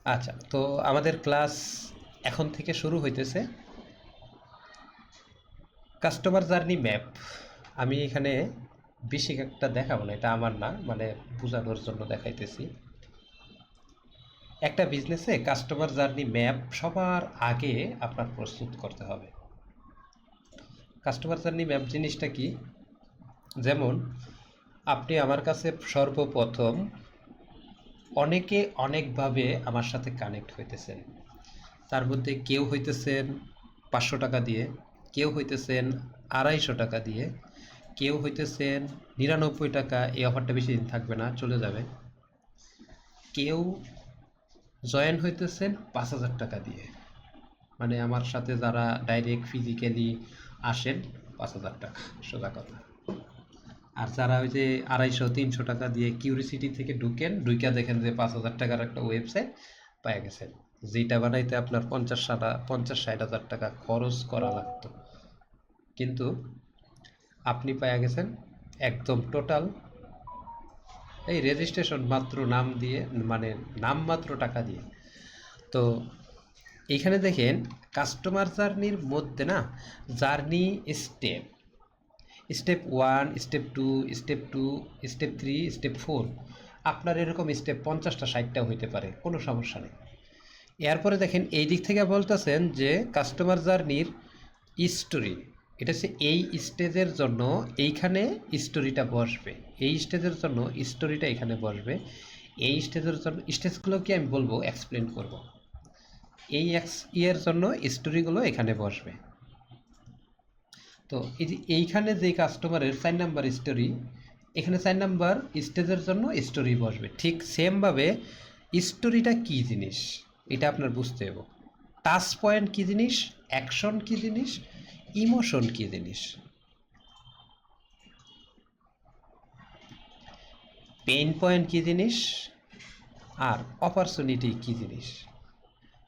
আচ্ছা, তো আমাদের ক্লাস এখন থেকে শুরু হইতেছে কাস্টমার জার্নি ম্যাপ। আমি এখানে বেশি একটা দেখাবো না, এটা আমার না, মানে বোঝানোর জন্য দেখাইতেছি। একটা বিজনেসে কাস্টমার জার্নি ম্যাপ সবার আগে আপনার প্রস্তুত করতে হবে। কাস্টমার জার্নি ম্যাপ জিনিসটা কি? যেমন আপনি আমার কাছে সর্বপ্রথম অনেকে অনেকভাবে আমার সাথে কানেক্ট হইতেছেন। তার মধ্যে কেউ হইতেছেন 500 টাকা দিয়ে, কেউ হইতেছেন 250 টাকা দিয়ে, কেউ হইতেছেন 99 টাকা, এই অফারটা বেশি দিন থাকবে না, চলে যাবে। কেউ জয়েন হইতেছেন 5,000 টাকা দিয়ে, মানে আমার সাথে যারা ডাইরেক্ট ফিজিক্যালি আসেন 5,000 টাকা, সোজা কথা। আর যারা ওই যে 250-300 টাকা দিয়ে কিউরিসিটি থেকে ঢুকেন, ঢুইকা দেখেন যে 5,000 টাকার একটা ওয়েবসাইট পাই গেছেন, যেটা বানাইতে আপনার 50-60 হাজার টাকা খরচ করা লাগতো, কিন্তু আপনি পাইয়া গেছেন একদম টোটাল এই রেজিস্ট্রেশন মাত্র নাম দিয়ে, মানে নাম মাত্র টাকা দিয়ে। তো এইখানে দেখেন কাস্টমার জার্নির মধ্যে না, journey step, step 1, step 2, step 3, step 4, আপনার এরকম স্টেপ 50টা 60টাও হইতে পারে, কোনো সমস্যা নেই। এরপরে দেখেন এই দিক থেকে বলতেছেন যে কাস্টমার জার্নির স্টোরি, এটা হচ্ছে এই স্টেজের জন্য এইখানে স্টোরিটা বসবে, এই স্টেজের জন্য স্টোরিটা এখানে বসবে, এই স্টেজের জন্য স্টেজগুলোকে আমি বলবো, এক্সপ্লেন করব, এই ইয়ের জন্য স্টোরিগুলো এখানে বসবে। তো এই যে এইখানে যে কাস্টমারের 4 নাম্বার স্টোরি, এখানে 4 নাম্বার স্টেজের জন্য স্টোরি বসবে। ঠিক সেমভাবে স্টোরিটা কী জিনিস এটা আপনার বুঝতে হবে। টাচ পয়েন্ট কী জিনিস, অ্যাকশন কী জিনিস, ইমোশন কী জিনিস, পেইন পয়েন্ট কী জিনিস, আর অপরচুনিটি কী জিনিস।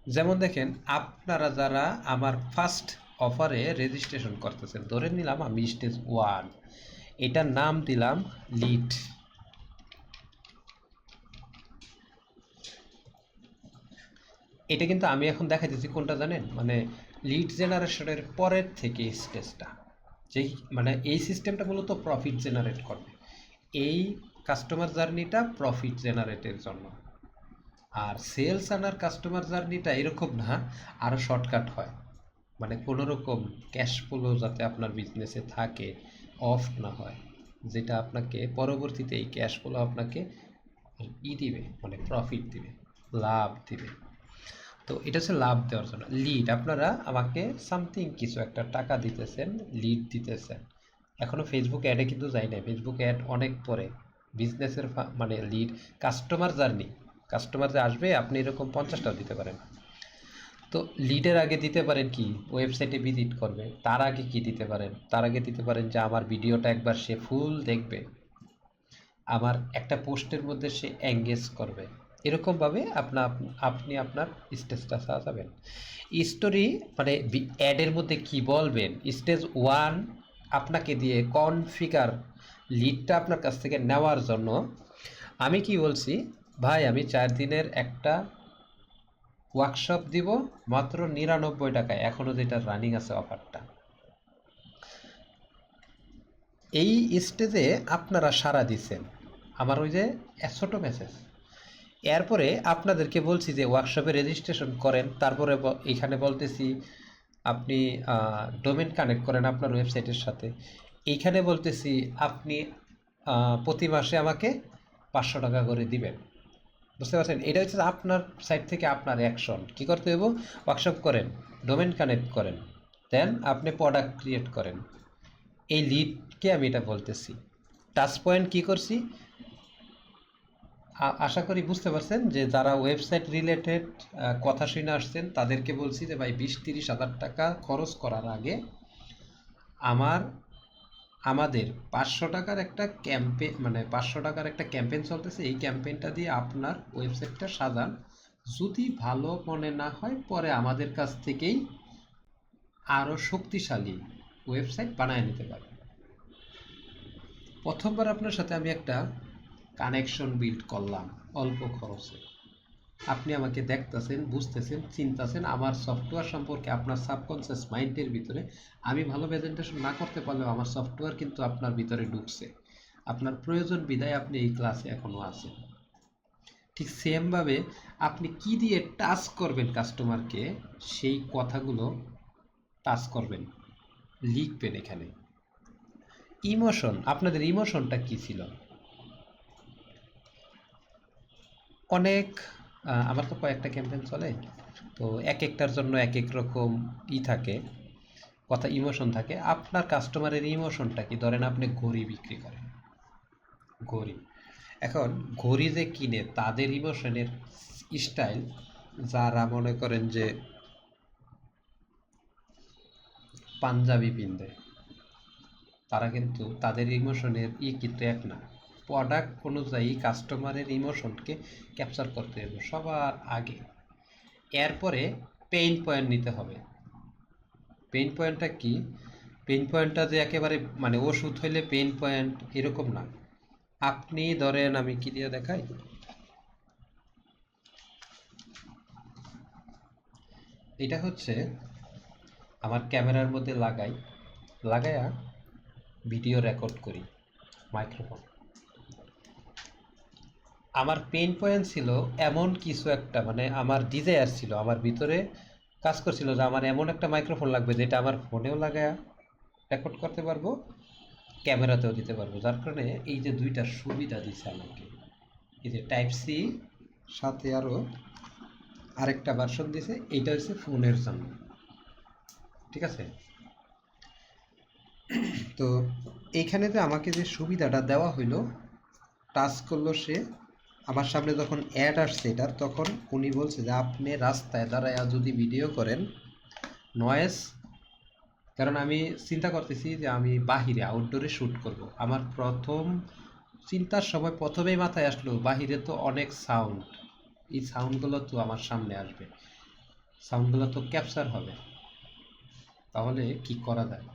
যেমন দেখেন আপনারা যারা আমার ফার্স্ট অফারে রেজিস্ট্রেশন করতেছেন, ধরে নিলাম আমি স্টেজ 1, এটার নাম দিলাম লিড। এটা কিন্তু আমি এখন দেখাইতেছি কোনটা জানেন, মানে লিড জেনারেশনের পরের থেকে স্টেজটা, যেই মানে এই সিস্টেমটা মূলত প্রফিট জেনারেট করবে। এই কাস্টমার জার্নিটা প্রফিট জেনারেটের জন্য। আর সেলস আনার কাস্টমার জার্নিটা এরকম না, আরও শর্টকাট হয়, মানে কোনো রকম ক্যাশ ফ্লো যাতে আপনার বিজনেসে থাকে, অফ না হয়, যেটা আপনাকে পরবর্তীতে এই ক্যাশ ফ্লো আপনাকে দিবে, মানে প্রফিট দিবে, লাভ দিবে। তো এটা হচ্ছে লাভ দেওয়ার জন্য লিড। আপনারা আমাকে সামথিং কিছু একটা টাকা দিতেছেন, লিড দিতেছেন। এখনও ফেসবুক অ্যাডে কিন্তু যাই না, ফেসবুক অ্যাড অনেক পরে। বিজনেসের মানে লিড, কাস্টমার জার্নি, কাস্টমার যে আসবে আপনি এরকম 50টাও দিতে পারেন। তো লিডের আগে দিতে পারেন কি, ওয়েবসাইটে ভিজিট করবে, তার আগে কি দিতে পারেন, তার আগে দিতে পারেন যে আমার ভিডিওটা একবার সে ফুল দেখবে, আমার একটা পোস্টের মধ্যে সে এঙ্গেজ করবে। এরকমভাবে আপনি আপনার স্টেজটা সাজাবেন। স্টোরি মানে অ্যাডের মধ্যে কি বলবেন, স্টেজ 1 আপনাকে দিয়ে কনফিগার, লিডটা আপনার কাছ থেকে নেওয়ার জন্য আমি কি বলছি, ভাই আমি 4 দিনের একটা ওয়ার্কশপ দিব মাত্র 99 টাকায়, এখনও যেটা রানিং আছে অফারটা। এই স্টেজে আপনারা সাড়া দিছেন, আমার ওই যে ছোট মেসেজ। এরপরে আপনাদেরকে বলছি যে ওয়ার্কশপে রেজিস্ট্রেশন করেন, তারপরে এখানে বলতেছি আপনি ডোমেন কানেক্ট করেন আপনার ওয়েবসাইটের সাথে। এইখানে বলতেছি আপনি প্রতি মাসে আমাকে 500 টাকা করে দিবেন। বুঝতে পারছেন, এটা হচ্ছে আপনার সাইড থেকে আপনার অ্যাকশন। কী করতে হবে, ওয়ার্কশপ করেন, ডোমেন কানেক্ট করেন, দেন আপনি প্রোডাক্ট ক্রিয়েট করেন। এই লিডকে আমি এটা বলতেছি। টাচ পয়েন্ট কী করছি, আশা করি বুঝতে পারছেন যে যারা ওয়েবসাইট রিলেটেড কথা শুনে আসছেন তাদেরকে বলছি যে ভাই 20-30 হাজার টাকা খরচ করার আগে আমার আমাদের 500 টাকার একটা ক্যাম্পেইন, মানে 500 টাকার একটা ক্যাম্পেইন চলতেছে, এই ক্যাম্পেইনটা দিয়ে আপনার ওয়েবসাইটটা সাজান। যদি ভালো মনে না হয় পরে আমাদের কাছ থেকেই আরও শক্তিশালী ওয়েবসাইট বানায় নিতে পারবেন। প্রথমবার আপনার সাথে আমি একটা কানেকশন বিল্ড করলাম অল্প খরচে, আপনি আমাকে দেখতেছেন, বুঝতেছেন, চিন্তাছেন, আমার সফটওয়্যার সম্পর্কে আপনার সাবকনসিয়াস মাইন্ডের ভিতরে আমি ভালো প্রেজেন্টেশন না করতে পারলেও আমার সফটওয়্যার কিন্তু আপনার ভিতরে ঢুকছে। আপনার প্রয়োজন বিধায় আপনি এই ক্লাসে এখনো আছেন। ঠিক সেমভাবে আপনি কি দিয়ে টাচ করবেন কাস্টমারকে, সেই কথাগুলো টাচ করবেন, লিখবেন এখানে। ইমোশন, আপনাদের ইমোশনটা কি ছিল? অনেক আমার তো কয়েকটা ক্যাম্পেইন চলে, তো এক একটার জন্য এক এক রকম থাকে, কথা ইমোশন থাকে। আপনার কাস্টমারের ইমোশনটা কি? ধরেন আপনি ঘড়ি বিক্রি করেন, ঘড়ি, এখন ঘড়ি যে কিনে তাদের ইমোশনের স্টাইল, যারা মনে করেন যে পাঞ্জাবি পিনবে, তারা কিন্তু তাদের ইমোশনের কিন্তু এক না। প্রোডাক্ট অনুযায়ী কাস্টমারের ইমোশনকে ক্যাপচার করতে হবে সবার আগে। এরপরে পেইন পয়েন্ট নিতে হবে। পেইন পয়েন্টটা কি? পেইন পয়েন্টটা যে একেবারে মানে ওষুধ হইলে পেইন পয়েন্ট এরকম না। আপনি ধরেন, আমি কি দিয়ে দেখাই, এটা হচ্ছে আমার ক্যামেরার মধ্যে লাগায়া ভিডিও রেকর্ড করি, মাইক্রোফোন। আমার পেইন পয়েন্ট ছিল এমন কিছু একটা, মানে আমার ডিজায়ার ছিল, আমার ভিতরে কাজ করছিল যে আমার এমন একটা মাইক্রোফোন লাগবে যেটা আমার ফোনেও লাগায়া রেকর্ড করতে পারবো, ক্যামেরাতেও দিতে পারবো। যার কারণে এই যে দুইটা সুবিধা দিছে আমাকে, এই যে টাইপ সি, সাথে আরও আরেকটা ভার্সন দিছে, এইটা হচ্ছে ফোনের জন্য। ঠিক আছে? তো এইখানে যে আমাকে যে সুবিধাটা দেওয়া হইলো, টাচ করলো সে, আমার সামনে যখন অ্যাড আসছে এটার, তখন উনি বলছে যে আপনি রাস্তায় দাঁড়ায় যদি ভিডিও করেন, নয়েজ, কারণ আমি চিন্তা করতেছি যে আমি বাহিরে আউটডোরে শ্যুট করব। আমার প্রথম চিন্তার সময় প্রথমেই মাথায় আসলো বাহিরে তো অনেক সাউন্ড, এই সাউন্ডগুলো তো আমার সামনে আসবে, সাউন্ডগুলো তো ক্যাপচার হবে, তাহলে কি করা যায়?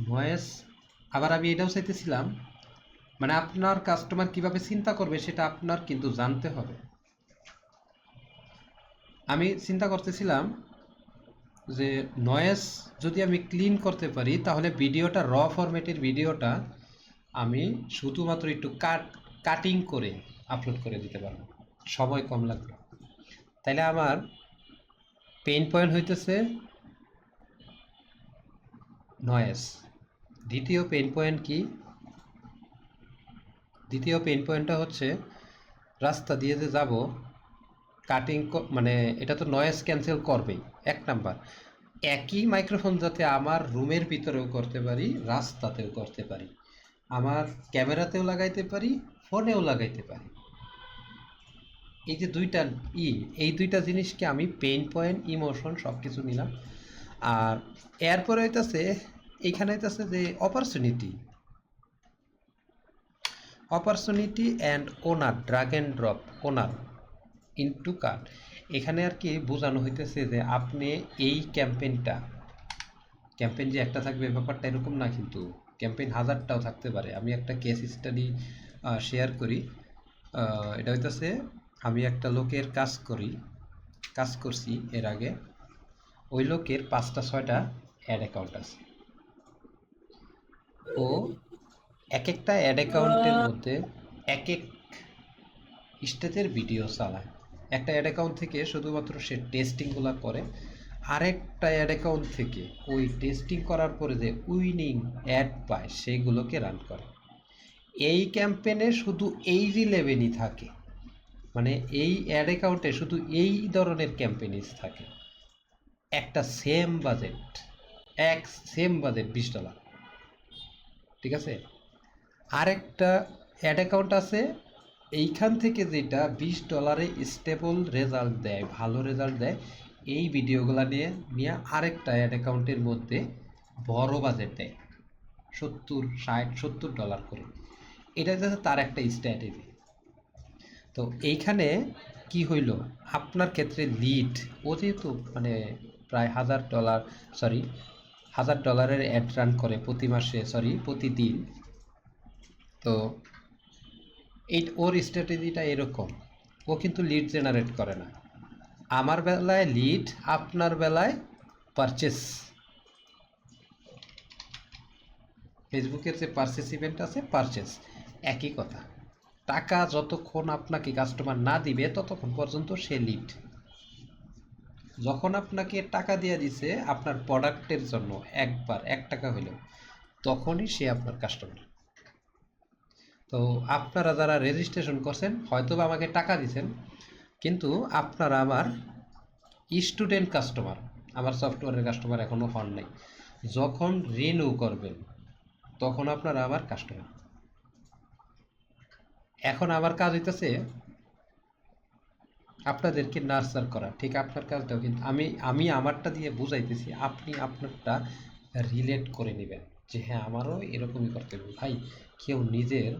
নয়েজ। আবার আমি এটাও চাইতেছিলাম, মানে আপনার কাস্টমার কিভাবে চিন্তা করবে সেটা আপনার কিন্তু জানতে হবে। আমি চিন্তা করতেছিলাম যে নয়েজ যদি আমি ক্লিন করতে পারি, তাহলে ভিডিওটা র ফরম্যাটের ভিডিওটা আমি শুধুমাত্র একটু কাটিং করে আপলোড করে দিতে পারবো, সময় কম লাগবে। তাইলে আমার পেইন পয়েন্ট হইতেছে নয়েজ। দ্বিতীয় পেইন পয়েন্ট কি? দ্বিতীয় পেইন পয়েন্টটা হচ্ছে রাস্তা দিয়ে যে যাব, কাটিং, মানে এটা তো নয়েজ ক্যান্সেল করবেই, এক নাম্বার। একই মাইক্রোফোন যাতে আমার রুমের ভিতরেও করতে পারি, রাস্তাতেও করতে পারি, আমার ক্যামেরাতেও লাগাইতে পারি, ফোনেও লাগাইতে পারি। এই যে দুইটা এই দুইটা জিনিসকে আমি পেইন পয়েন্ট, ইমোশন সব কিছু নিলাম। আর এরপরে হইতেছে, এইখানে হইতেছে যে opportunity and owner, drug and drop owner into card. এখানে আর কি বোঝানো হইতেছে যে আপনি এই ক্যাম্পেইন যে একটা থাকবে ব্যাপারটা এরকম না, কিন্তু ক্যাম্পেইন হাজারটাও থাকতে পারে। আমি একটা কেস স্টাডি শেয়ার করি। এটা হইতেছে, আমি একটা লোকের কাজ করছি এর আগে। ওই লোকের 5টা 6টা অ্যাড অ্যাকাউন্ট আছে। ও এক একটা অ্যাড অ্যাকাউন্টের মধ্যে এক এক স্টেজের ভিডিও চালায়। একটা অ্যাড অ্যাকাউন্ট থেকে শুধুমাত্র সে টেস্টিংগুলো করে, আরেকটা অ্যাড অ্যাকাউন্ট থেকে ওই টেস্টিং করার পরে যে উইনিং অ্যাড পায় সেগুলোকে রান করে। এই ক্যাম্পেইনে শুধু এই রিলেভেলই থাকে, মানে এই অ্যাড অ্যাকাউন্টে শুধু এই ধরনের ক্যাম্পেইনিস থাকে। একটা সেম বাজেট $20। ঠিক আছে? আরেকটা অ্যাড অ্যাকাউন্ট আছে, এইখান থেকে যেটা $20 স্টেবল রেজাল্ট দেয়, ভালো রেজাল্ট দেয়, এই ভিডিওগুলো নিয়ে আরেকটা অ্যাড অ্যাকাউন্টের মধ্যে বড় বাজেট দেয়, $60, $60, $70 করে। এটা হচ্ছে তার একটা স্ট্র্যাটেজি। তো এইখানে কি হইল, আপনার ক্ষেত্রে লিড, ও যেহেতু মানে প্রায় $1000 অ্যাড রান করে প্রতি মাসে, প্রতিদিন। তো ওর স্ট্র্যাটেজিটা এরকম, ও ও কিন্তু লিড জেনারেট করে না। আমার বেলায় লিড, আপনার বেলায় পারচেস। ফেসবুকের যে পারচেস ইভেন্ট আছে, পারচেস একই কথা। টাকা যতক্ষণ আপনাকে কাস্টমার না দিবে ততক্ষণ পর্যন্ত সে লিড। যখন আপনাকে টাকা দিয়ে দিছে আপনার প্রোডাক্টের জন্য, একবার 1 টাকা হইলেও, তখনই সে আপনার কাস্টমার। তো আপনারা যারা রেজিস্ট্রেশন করছেন হয়তো বা আমাকে টাকা দিচ্ছেন, কিন্তু আপনারা আমার স্টুডেন্ট কাস্টমার, আমার সফটওয়্যারের কাস্টমার এখনো হন নাই। যখন রিনিউ করবেন তখন আপনারা আমার কাস্টমার। এখন আমার কাজ হইতেছে আপনাদেরকে নার্চার করা, ঠিক আপনার কাজটাও, কিন্তু আমি আমারটা দিয়ে বুঝাইতেছি, আপনি আপনারটা রিলেট করে নেবেন যে হ্যাঁ আমারও এরকমই করতে হবে। ভাই, কেউ নিজের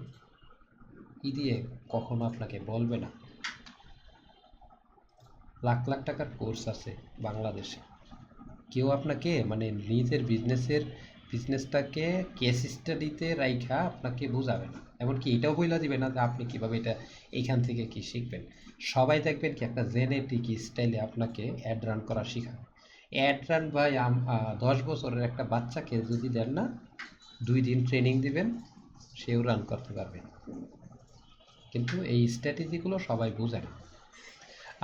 দিয়ে কখনো আপনাকে বলবে না। লাখ লাখ টাকার কোর্স আছে বাংলাদেশে, কেউ আপনাকে মানে নিজের বিজনেসটাকে কেস স্টাডিতে রাইখা আপনাকে বোঝাবে না, এমনকি এটাও বইলা দিবে না যে আপনি কিভাবে এটা এইখান থেকে কি শিখবেন। সবাই দেখবেন কি একটা জেনেটিক স্টাইলে আপনাকে অ্যাড রান করা শেখাবে। অ্যাড রান ভাই 10 বছরের একটা বাচ্চাকে যদি দেন না, 2 দিন ট্রেনিং দিবেন, সেও রান করতে পারবে। কিন্তু এই স্ট্র্যাটেজিগুলো সবাই বোঝে না।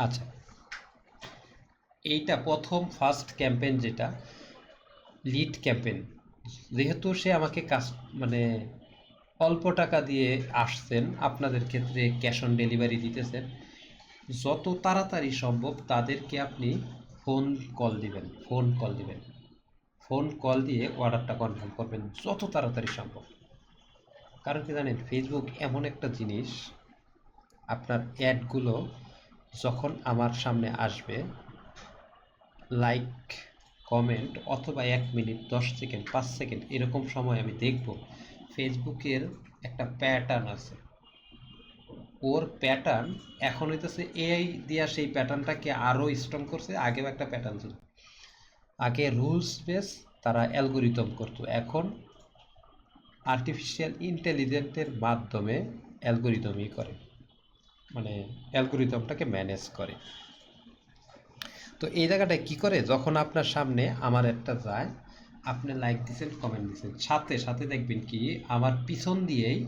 আচ্ছা, এইটা প্রথম ফার্স্ট ক্যাম্পেইন, যেটা লিড ক্যাম্পেইন। যেহেতু সে আমাকে মানে অল্প টাকা দিয়ে আসছেন, আপনাদের ক্ষেত্রে ক্যাশ অন ডেলিভারি দিতেছেন, যত তাড়াতাড়ি সম্ভব তাদেরকে আপনি ফোন কল দিবেন। ফোন কল দিয়ে অর্ডারটা কনফার্ম করবেন যত তাড়াতাড়ি সম্ভব। কারণ কি জানেন, ফেসবুক এমন একটা জিনিস, আপনার অ্যাডগুলো যখন আমার সামনে আসবে, লাইক, কমেন্ট, অথবা 1 মিনিট, 10 সেকেন্ড, 5 সেকেন্ড এরকম সময় আমি দেখব, ফেসবুকের একটা প্যাটার্ন আছে। ওর প্যাটার্ন এখন হইতেছে এআই দিয়া সেই প্যাটার্নটাকে আরও স্ট্রং করছে। আগেও একটা প্যাটার্ন ছিল, আগে রুলস বেস তারা অ্যালগোরিদম করতো, এখন আর্টিফিশিয়াল ইন্টেলিজেন্সের মাধ্যমে অ্যালগোরিদমই করে, মানে অ্যালগোরিদমটাকে ম্যানেজ করে। তো এই জায়গাটায় কি করে, যখন আপনার সামনে আমার একটা যায়, আপনি লাইক দিচ্ছেন, কমেন্ট দিচ্ছেন, সাথে সাথে দেখবেন কি আমার পিছন দিয়েই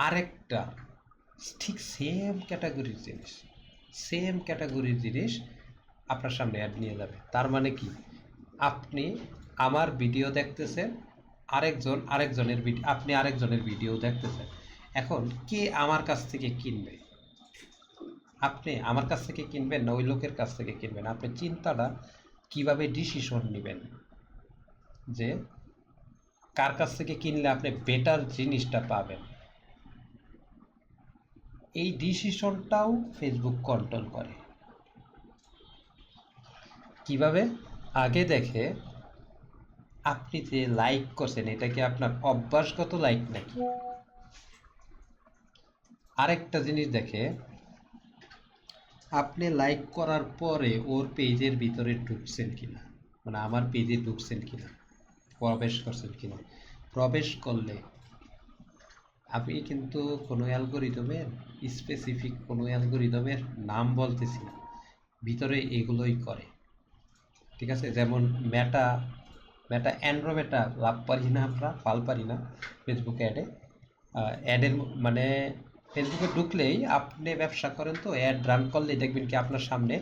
আরেকটা ঠিক সেম ক্যাটাগরির জিনিস আপনার সামনে অ্যাড নিয়ে যাবে। তার মানে কি, আপনি আমার ভিডিও দেখতেছেন, আপনি আরেকজনের ভিডিও দেখতেছেন। এখন কে আমার কাছ থেকে কিনবে? আপনি আমার কাছ থেকে কিনবেন না ওই লোকের কাছ থেকে কিনবেন? আপনি চিন্তাটা কিভাবে ডিসিশন নেবেন যে কার কাছ থেকে কিনলে আপনি বেটার জিনিসটা পাবেন, এই ডিসিশনটাও ফেসবুক কন্ট্রোল করে। কিভাবে? আগে দেখে আপনি যে লাইক করছেন এটা কি আপনার অভ্যাসগত লাইক নাকি। আরেকটা জিনিস দেখে, আপনি লাইক করার পরে ওর পেজের ভিতরে ঢুকছেন কিনা, মানে আমার পেজে ঢুকছেন কিনা, প্রবেশ করছেন কিনা। প্রবেশ করলে আমি কিন্তু কোনো অ্যালগোরিদমের স্পেসিফিক কোনো অ্যালগোরিদমের নাম বলতেছি না, ভিতরে এগুলোই করে। ঠিক আছে, যেমন মেটা মেটা অ্যান্ড্রোমেটা লাভ পারি না, আমরা ফাল পারি না ফেসবুক অ্যাডের মানে ফেসবুকে ঢুকলেই আপনি ব্যবসা করেন, তো অ্যাড রান করলেই দেখবেন কি আপনার সামনে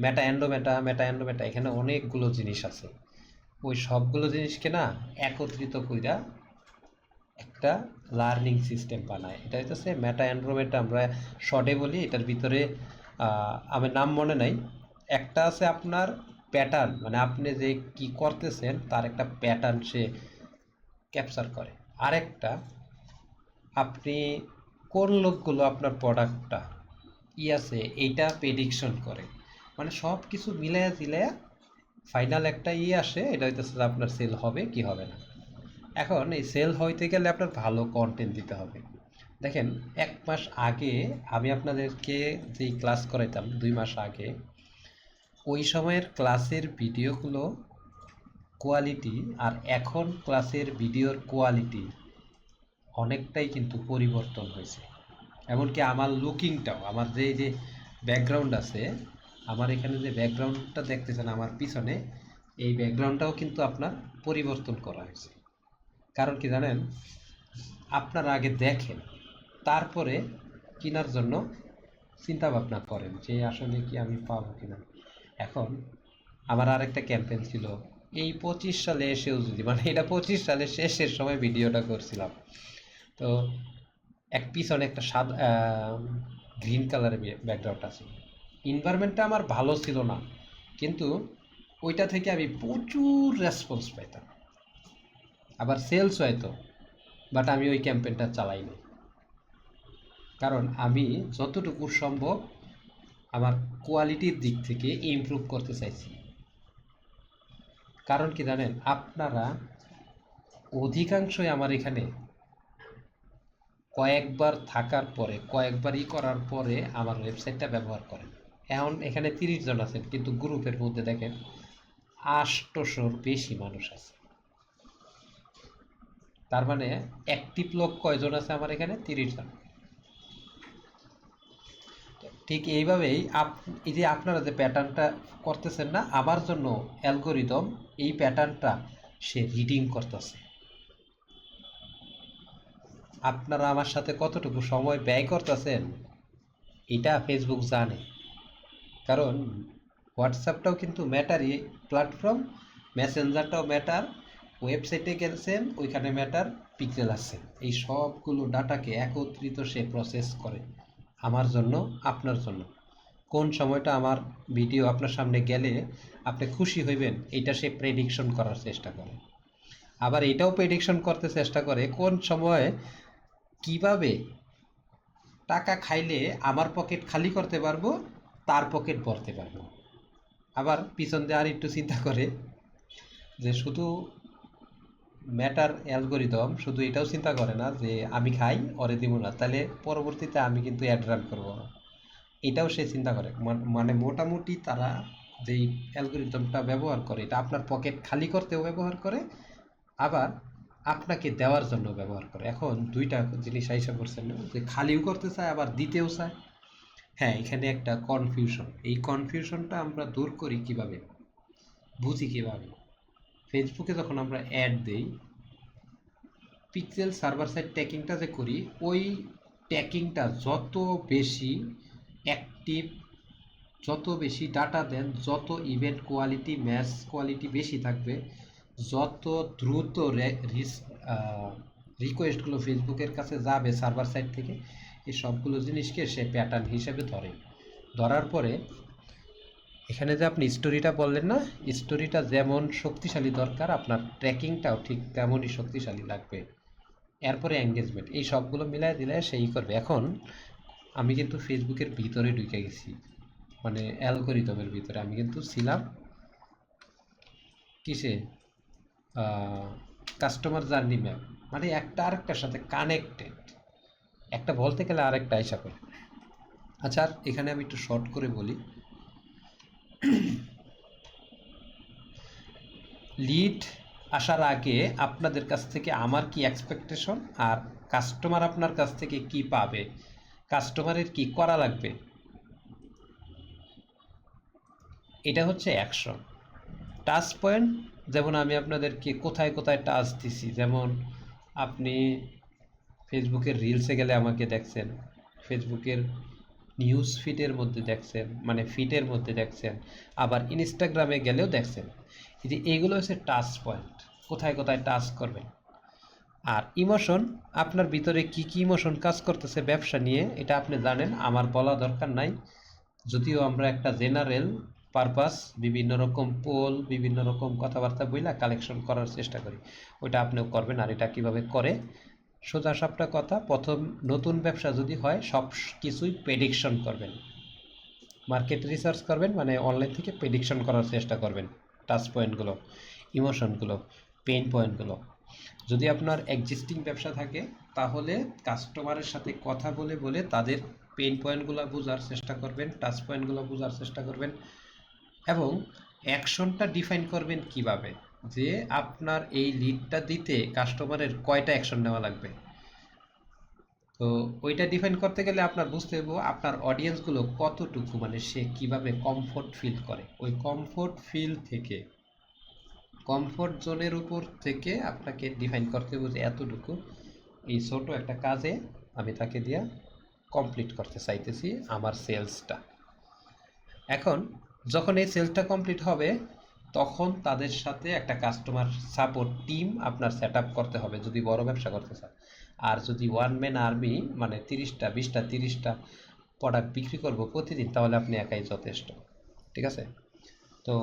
মেটা অ্যান্ড্রোমেটা এখানে অনেকগুলো জিনিস আছে। ওই সবগুলো জিনিসকে না একত্রিত কইরা একটা লার্নিং সিস্টেম বানায়, এটা হচ্ছে মেটা অ্যান্ড্রোমেটা, আমরা শর্টে বলি। এটার ভিতরে আমার নাম মনে নাই। একটা আছে আপনার প্যাটার্ন, মানে আপনি যে কি করতেছেন তার একটা প্যাটার্ন সে ক্যাপচার করে। আরেকটা, আপনি কোন লোকগুলো আপনার প্রোডাক্টটা আছে এইটা প্রেডিকশন করে, মানে সব কিছু মিলায়া জিলায়া ফাইনাল একটা আসে, এটা হইতেছে যে আপনার সেল হবে কি হবে না। এখন এই সেল হইতে গেলে আপনার ভালো কন্টেন্ট দিতে হবে। দেখেন, 1 মাস আগে আমি আপনাদেরকে যেই ক্লাস করাইতাম, 2 মাস আগে, ওই সময়ের ক্লাসের ভিডিওগুলো কোয়ালিটি আর এখন ক্লাসের ভিডিওর কোয়ালিটি অনেকটাই কিন্তু পরিবর্তন হয়েছে। এমনকি আমার লুকিংটাও, আমার যে ব্যাকগ্রাউন্ড আছে, আমার এখানে যে ব্যাকগ্রাউন্ডটা দেখতেছেন আমার পিছনে, এই ব্যাকগ্রাউন্ডটাও কিন্তু আপনার পরিবর্তন করা হয়েছে। কারণ কি জানেন, আপনারা আগে দেখেন, তারপরে কেনার জন্য চিন্তা ভাবনা করেন যে আসলে কি আমি পাবো কিনা। এখন আমার আরেকটা ক্যাম্পেইন ছিল, এই 25 সালে এসেও যদি, মানে এটা 25 সালের শেষের সময় ভিডিওটা করছিলাম। তো পিছনে একটা সাদা গ্রিন কালারের ব্যাকগ্রাউন্ড আছে, এনভায়রনমেন্টটা আমার ভালো ছিল না, কিন্তু ওইটা থেকে আমি প্রচুর রেসপন্স পাইতাম, আবার সেলস হয়তো, বাট আমি ওই ক্যাম্পেইনটা চালাইনি। কারণ আমি যতটুকু সম্ভব আমার কোয়ালিটির দিক থেকে ইমপ্রুভ করতে চাইছি। কারণ কি জানেন, আপনারা অধিকাংশই আমার এখানে কয়েকবার থাকার পরে, কয়েকবার করার পরে আমার ওয়েবসাইটটা ব্যবহার করেন। এখন এখানে 30 জন আছেন, কিন্তু গ্রুপের মধ্যে দেখেন 800-র বেশি মানুষ আছে। তার মানে অ্যাক্টিভ লোক কয়জন আছে আমার এখানে? 30 জন। ঠিক এইভাবেই এই যে আপনারা যে প্যাটার্নটা করতেছেন না, আমার জন্য অ্যালগোরিদম এই প্যাটার্নটা সে রিডিং করতেছে। আপনারা আমার সাথে কতটুকু সময় ব্যয় করতেছেন এটা ফেসবুক জানে। কারণ হোয়াটসঅ্যাপটাও কিন্তু ম্যাটারই প্ল্যাটফর্ম, মেসেঞ্জারটাও ম্যাটার, ওয়েবসাইটে গেছেন ওইখানে ম্যাটার, পিক্সেল আছে, এই সবগুলো ডাটাকে একত্রিত সে প্রসেস করে আমার জন্য, আপনার জন্য। কোন সময়টা আমার ভিডিও আপনার সামনে গেলে আপনি খুশি হইবেন, এটা সে প্রেডিকশন করার চেষ্টা করে। আবার এটাও প্রেডিকশন করতে চেষ্টা করে কোন সময় কিভাবে টাকা খাইলে আমার পকেট খালি করতে পারবো, তার পকেট ভরতে পারবো। আবার পিছন দিয়ে আর একটু চিন্তা করে যে শুধু ম্যাটার অ্যালগোরিদম শুধু এটাও চিন্তা করে না যে আমি খাই ওরে দিব না, তাহলে পরবর্তীতে আমি কিন্তু অ্যাড রান করবো না, এটাও সে চিন্তা করে। মানে মোটামুটি তারা যেই অ্যালগোরিদমটা ব্যবহার করে, এটা আপনার পকেট খালি করতেও ব্যবহার করে, আবার আপনাকে দেওয়ার জন্য ব্যবহার করে। এখন দুইটা জিনিস আইসা করছেন না, যে খালিও করতে চায় আবার দিতেও চায়। হ্যাঁ, এখানে একটা কনফিউশন, এই কনফিউশনটা আমরা দূর করি কিভাবে, বুঝি কিভাবে। ফেসবুকে যখন আমরা অ্যাড দেই, পিক্সেল সার্ভার সাইড ট্র্যাকিংটা যে করি, ওই ট্র্যাকিংটা যত বেশি অ্যাক্টিভ, যত বেশি ডাটা দেন, যত ইভেন্ট কোয়ালিটি, ম্যাচ কোয়ালিটি বেশি থাকবে, যত দ্রুত রিকোয়েস্টগুলো ফেসবুকের কাছে যাবে সার্ভার সাইড থেকে, এই সবগুলো জিনিসকে সে প্যাটার্ন হিসেবে ধরে। ধরার পরে এখানে যে আপনি স্টোরিটা বললেন না, স্টোরিটা যেমন শক্তিশালী দরকার, আপনার ট্র্যাকিংটাও ঠিক তেমনই শক্তিশালী লাগবে। এরপরে এঙ্গেজমেন্ট, এই সবগুলো মিলায় দিলে সেই করবে। এখন আমি কিন্তু ফেসবুকের ভিতরে ঢুকে গেছি, মানে অ্যালগোরিদমের ভিতরে আমি কিন্তু ছিলাম কিসে, কাস্টমার জার্নি ম্যাপ, মানে একটা আরেকটার সাথে কানেক্টেড, একটা বলতে গেলে আরেকটা আইসা করে। আচ্ছা, আর এখানে আমি একটু শর্ট করে বলি, লিড আসার আগে আপনাদের কাছ থেকে আমার কি এক্সপেকটেশন, আর কাস্টমার আপনার কাছ থেকে কি পাবে, কাস্টমারের কি করা লাগবে, এটা হচ্ছে অ্যাকশন। টাচ পয়েন্ট, যেমন আমি আপনাদেরকে কোথায় কোথায় টাচ দিছি, যেমন আপনি ফেসবুকের রিলসে গেলে আমাকে দেখছেন, ফেসবুকের নিউজ ফিডের মধ্যে দেখছেন, মানে ফিডের মধ্যে দেখছেন, আবার ইনস্টাগ্রামে গেলেও দেখছেন। এই যে এইগুলো হচ্ছে টাচ পয়েন্ট, কোথায় কোথায় টাচ করবেন। আর ইমোশন, আপনার ভিতরে কি কি ইমোশন কাজ করতেছে ব্যবসা নিয়ে, এটা আপনি জানেন, আমার বলা দরকার নাই। যদিও আমরা একটা জেনারেল পারপাস বিভিন্ন রকম পোল, বিভিন্ন রকম কথাবার্তা বইলা কালেকশন করার চেষ্টা করি, ওইটা আপনিও করবেন। আর এটা কিভাবে করে, সোজা সাপটা কথা, প্রথম নতুন ব্যবসা যদি হয় সব কিছুই প্রেডিকশন করবেন, মার্কেট রিসার্চ করবেন, মানে অনলাইন থেকে প্রেডিকশন করার চেষ্টা করবেন টাচ পয়েন্টগুলো, ইমোশনগুলো, পেইন পয়েন্টগুলো। যদি আপনার এক্সিস্টিং ব্যবসা থাকে, তাহলে কাস্টমারের সাথে কথা বলে বলে তাদের পেইন পয়েন্টগুলো বোঝার চেষ্টা করবেন, টাচ পয়েন্টগুলো বোঝার চেষ্টা করবেন, এবং অ্যাকশনটা ডিফাইন করবেন কিভাবে, যে আপনার এই লিডটা দিতে কাস্টমারের কয়টা অ্যাকশন নেওয়া লাগবে। তো ওইটা ডিফাইন করতে গেলে আপনার বুঝতে হবে আপনার অডিয়েন্সগুলো কতটুকু, মানে সে কিভাবে কমফোর্ট ফিল করে, ওই কমফোর্ট ফিল থেকে, কমফোর্ট জোনের উপর থেকে আপনাকে ডিফাইন করতে হবে যে এতটুকু এই ছোট একটা কাজে আমি তাকে দিয়া কমপ্লিট করতে চাইতেছি আমার সেলসটা। এখন যখন এই সেলসটা কমপ্লিট হবে, তখন তাদের সাথে একটা কাস্টমার সাপোর্ট টিম আপনার সেট আপ করতে হবে যদি বড় ব্যবসা করতে চান। আর যদি ওয়ান ম্যান আর্মি, মানে 30টা 20টা 30টা প্রোডাক্ট বিক্রি করব প্রতিদিন, তাহলে আপনি একাই যথেষ্ট। ঠিক আছে? তো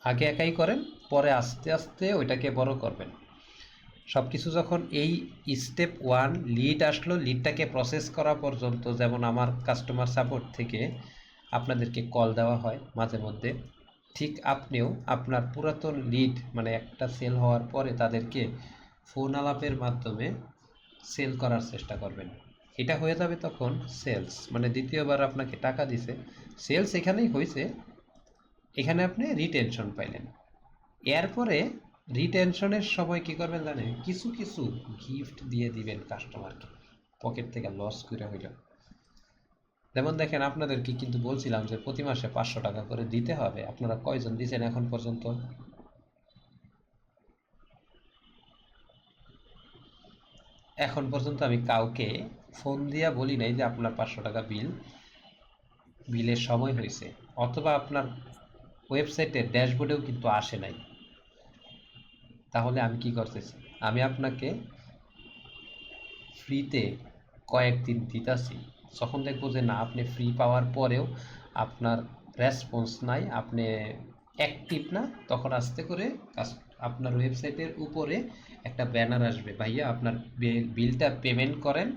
আগে একাই করেন, পরে আস্তে আস্তে ওইটাকে বড় করবেন। সব কিছু যখন এই স্টেপ ওয়ান লিড আসলো, লিডটাকে প্রসেস করা পর্যন্ত, যেমন আমার কাস্টমার সাপোর্ট থেকে আপনাদেরকে কল দেওয়া হয় মাঝে মধ্যে, ঠিক আপনিও আপনার পুরাতন লিড, মানে একটা সেল হওয়ার পরে তাদেরকে ফোন আলাপের মাধ্যমে সেল করার চেষ্টা করবেন। এটা হয়ে যাবে তখন সেলস, মানে দ্বিতীয়বার আপনাকে টাকা দিছে, সেলস এখানেই হয়েছে, এখানে আপনি রিটেনশন পাইলেন। এরপরে রিটেনশনের সময় কি করবেন জানেন? কিছু কিছু গিফট দিয়ে দিবেন কাস্টমারকে, পকেট থেকে লস করে হইল। যেমন দেখেন, আপনাদেরকে কিন্তু বলছিলাম যে প্রতি মাসে 500 টাকা করে দিতে হবে। আপনারা কয়জন দিয়েছেন এখন পর্যন্ত? এখন পর্যন্ত আমি কাউকে ফোন দিয়া বলি নাই যে আপনার 500 টাকা বিলের সময় হয়েছে, অথবা আপনার ওয়েবসাইটের ড্যাশবোর্ডেও কিন্তু আসে নাই। তাহলে আমি কি করতেছি? আমি আপনাকে ফ্রিতে কয়েকদিন দিতাছি। যখন দেখবো যে না, আপনি ফ্রি পাওয়ার পরেও আপনার রেসপন্স নাই, আপনি অ্যাক্টিভ না, তখন আস্তে করে আপনার ওয়েবসাইটের উপরে একটা ব্যানার আসবে, ভাইয়া আপনার বিলটা পেমেন্ট করেন,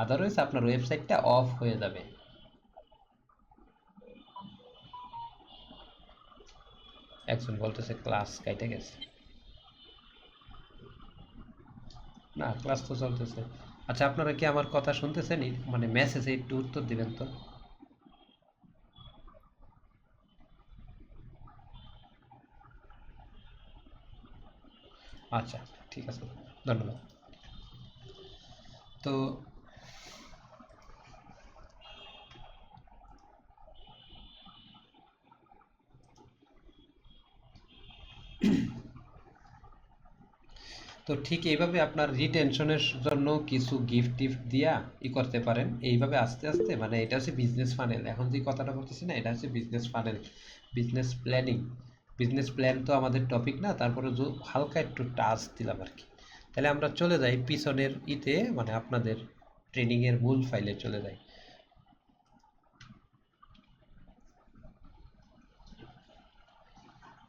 আদারওয়াইজ আপনার ওয়েবসাইটটা অফ হয়ে যাবে। একজন বলতেছে ক্লাস কাইটে গেছে। না, ক্লাস তো চলতেছে। আচ্ছা, আপনারা কি আমার কথা শুনতেছেন? মানে মেসেজে একটু উত্তর দিবেন তো। আচ্ছা, ঠিক আছে, ধন্যবাদ। তো তো ঠিক এইভাবে আপনার রিটেনশনের জন্য কিছু গিফট টিফট দিয়া করতে পারেন। এইভাবে আস্তে আস্তে, মানে এটা হচ্ছে বিজনেস ফানেল, এখন যে কথাটা বলতেছি না, এটা হচ্ছে business funnel, business planning. Business plan তো আমাদের টপিক না, তারপরে হালকা একটু টাচ দিলাম আর কি। তাহলে আমরা চলে যাই পিছনের মানে আপনাদের ট্রেনিংয়ের মূল ফাইলে চলে যাই।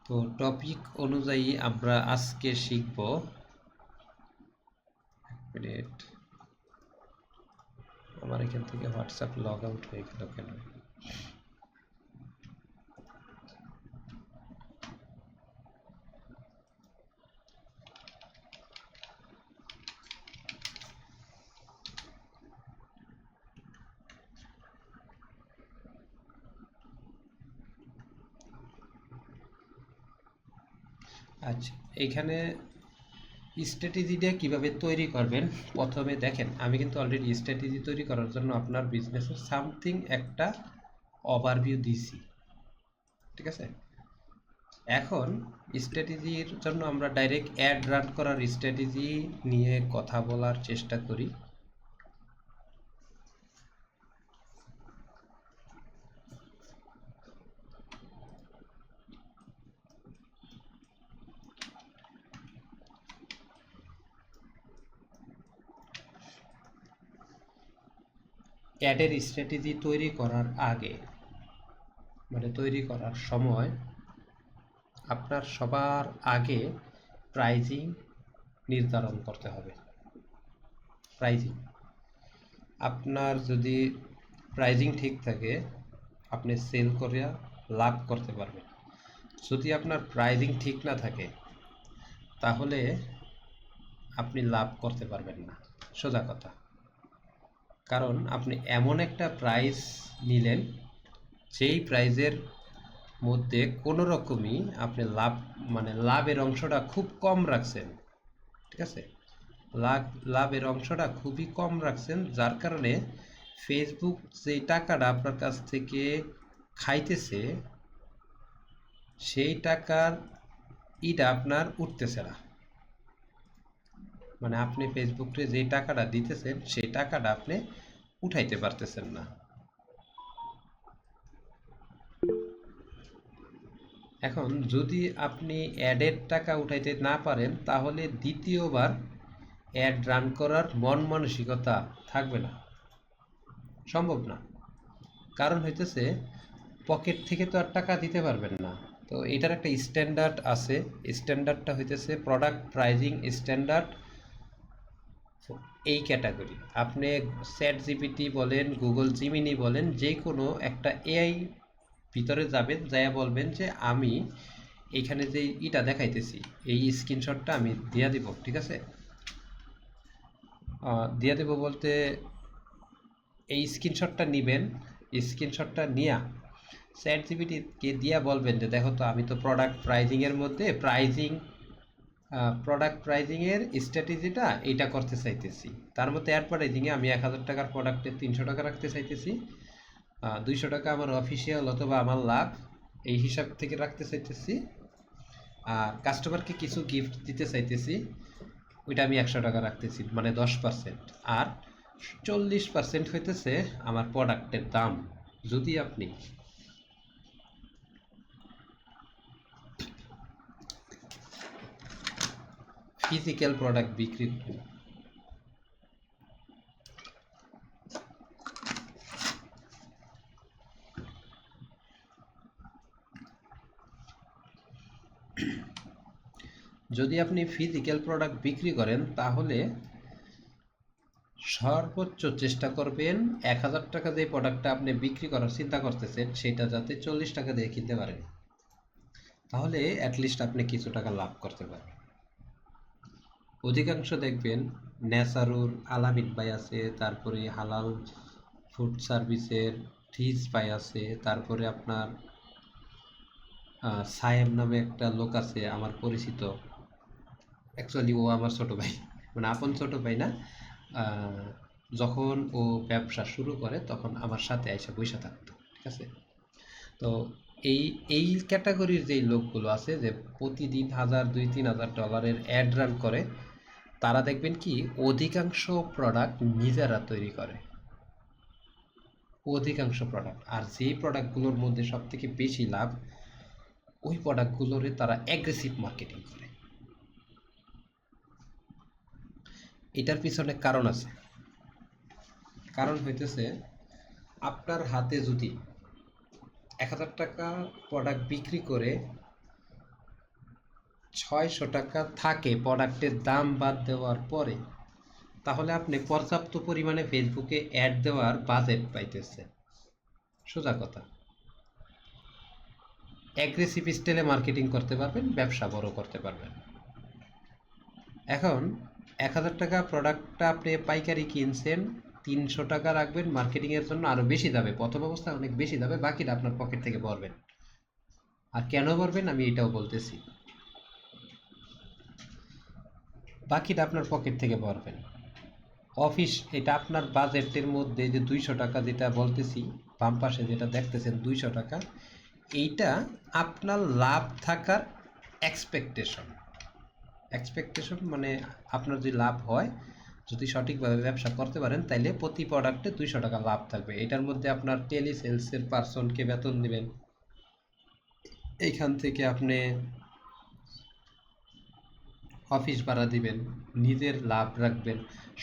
তো টপিক অনুযায়ী আমরা আজকে শিখব, মিনিট, আমার এখান থেকে হোয়াটসঅ্যাপ লগ আউট হয়ে গেল কেন? আচ্ছা, এখানে স্ট্র্যাটেজিটা কিভাবে তৈরি করবেন, প্রথমে দেখেন আমি কিন্তু অলরেডি স্ট্র্যাটেজি তৈরি করার জন্য আপনার বিজনেসের সামথিং একটা ওভারভিউ দিছি। ঠিক আছে? এখন স্ট্র্যাটেজির জন্য আমরা ডাইরেক্ট অ্যাড রান করার স্ট্র্যাটেজি নিয়ে কথা বলার চেষ্টা করি। অ্যাডের স্ট্র্যাটেজি তৈরি করার আগে, মানে তৈরি করার সময়, আপনার সবার আগে প্রাইজিং নির্ধারণ করতে হবে। প্রাইজিং, আপনার যদি প্রাইজিং ঠিক থাকে, আপনি সেল করে লাভ করতে পারবেন। যদি আপনার প্রাইজিং ঠিক না থাকে, তাহলে আপনি লাভ করতে পারবেন না, সোজা কথা। কারণ আপনি এমন একটা প্রাইস নিলেন, যেই প্রাইজের মধ্যে কোনো রকমই আপনি লাভ, মানে লাভের অংশটা খুব কম রাখছেন। ঠিক আছে? লাভ লাভের অংশটা খুবই কম রাখছেন, যার কারণে ফেসবুক যে টাকাটা আপনার কাছ থেকে খাইতেছে সেই টাকার ইটা আপনার উঠতেছে না। মানে আপনি ফেসবুকে যে টাকাটা দিতেছেন সেই টাকাটা আপনি উঠাইতে পারতেছেন না। এখন যদি আপনি অ্যাডের টাকা উঠাইতে না পারেন তাহলে দ্বিতীয়বার অ্যাড রান করার মন মানসিকতা থাকবে না, সম্ভব না। কারণ হইতেছে পকেট থেকে তো আর টাকা দিতে পারবেন না। তো এটার একটা স্ট্যান্ডার্ড আছে, স্ট্যান্ডার্ডটা হইতেছে প্রোডাক্ট প্রাইজিং স্ট্যান্ডার্ড। এই ক্যাটাগরি আপনি চ্যাট জিপিটি বলেন, গুগল জিমিনি বলেন, যে কোনো একটা এআই ভিতরে যাবেন, যাইয়া বলবেন যে আমি এইখানে যে ইটা দেখাইতেছি এই স্ক্রিনশটটা আমি দিয়া দিব, ঠিক আছে? দিয়া দেব বলতে এই স্ক্রিনশটটা নিবেন, স্ক্রিনশটটা নিয়া চ্যাট জিপিটিকে দিয়া বলবেন যে দেখো তো আমি তো প্রোডাক্ট প্রাইজিংয়ের মধ্যে প্রোডাক্ট প্রাইজিংয়ের স্ট্র্যাটেজিটা এইটা করতে চাইতেছি। তার মধ্যে অ্যাডভার্টাইজিংয়ে আমি 1000 টাকার প্রোডাক্টে 300 টাকা রাখতে চাইতেছি, 200 টাকা আমার অফিসিয়াল অথবা আমার লাভ, এই হিসাব থেকে রাখতে চাইতেছি। আর কাস্টমারকে কিছু গিফট দিতে চাইতেছি, ওইটা আমি 100 টাকা রাখতেছি, মানে 10%। আর 40% হইতেছে আমার প্রোডাক্টের দাম। যদি আপনি ফিজিক্যাল প্রোডাক্ট বিক্রি করেন, যদি আপনি ফিজিক্যাল প্রোডাক্ট বিক্রি করেন তাহলে সর্বোচ্চ চেষ্টা করবেন 1000 টাকা যে প্রোডাক্টটা আপনি বিক্রি করার চিন্তা করতেছেন সেটা যাতে 40 টাকা দিয়ে কিনতে পারেন, তাহলে অ্যাটলিস্ট আপনি কিছু টাকা লাভ করতে পারবেন। অধিকাংশ দেখবেন নেসারুর আলামিন ভাই আছে, তারপরে হালাল ফুড সার্ভিসের ফিজ ভাই আছে, তারপরে আপনার সায়েম নামে একটা লোক আছে আমার পরিচিত, অ্যাকচুয়ালি ও আমার ছোট ভাই, মানে আপন ছোট ভাই না। আহ, যখন ও ব্যবসা শুরু করে তখন আমার সাথে আইসা বইসা থাকতো, ঠিক আছে? তো এই এই ক্যাটাগরির যেই লোকগুলো আছে যে প্রতিদিন 1000, 2000, 3000 ডলারের অ্যাড রান করে, তারা দেখবেন কি অধিকাংশ প্রোডাক্ট নিজেরা তৈরি করে, অধিকাংশ প্রোডাক্ট। আর যেই প্রোডাক্টগুলোর মধ্যে সব থেকে বেশি লাভ, ওই প্রোডাক্টগুলোরে তারা অ্যাগ্রেসিভ মার্কেটিং করে। এটার পিছনে কারণ আছে। কারণ হইতেছে আপনার হাতে যদি 1000 টাকা প্রোডাক্ট বিক্রি করে 600 টাকা থাকে প্রোডাক্টের দাম বাদ দেওয়ার পরে, তাহলে আপনি পর্যাপ্ত পরিমাণে ফেসবুকে অ্যাড দেওয়ার বাজেট পাইতেছেন। সোজা কথা, অ্যাগ্রেসিভ স্টাইলে মার্কেটিং করতে পারবেন, ব্যবসা বড় করতে পারবেন। এখন 1000 টাকা প্রোডাক্টটা আপনি পাইকারি কিনছেন, 300 টাকা রাখবেন মার্কেটিংয়ের জন্য, আরও বেশি দামে, প্রথম অবস্থায় অনেক বেশি দামে, বাকিটা আপনার পকেট থেকে ভরবেন। আর কেন ভরবেন আমি এটাও বলতেছি, বাকিটা আপনার পকেট থেকে ভরবেন। অফিস, এটা আপনার বাজেটের মধ্যে যে 200 টাকা যেটা বলতেছি, বাম পাশে যেটা দেখতেছেন 200 টাকা, এইটা আপনার লাভ থাকার এক্সপেকটেশন। এক্সপেকটেশন মানে আপনার যদি লাভ হয়, যদি সঠিকভাবে ব্যবসা করতে পারেন, তাইলে প্রতি প্রোডাক্টে 200 টাকা লাভ থাকবে। এটার মধ্যে আপনার টেলি সেলসের পার্সনকে বেতন দিবেন, এইখান থেকে আপনি অফিস ভাড়া দিবেন, নিজের লাভ রাখবেন,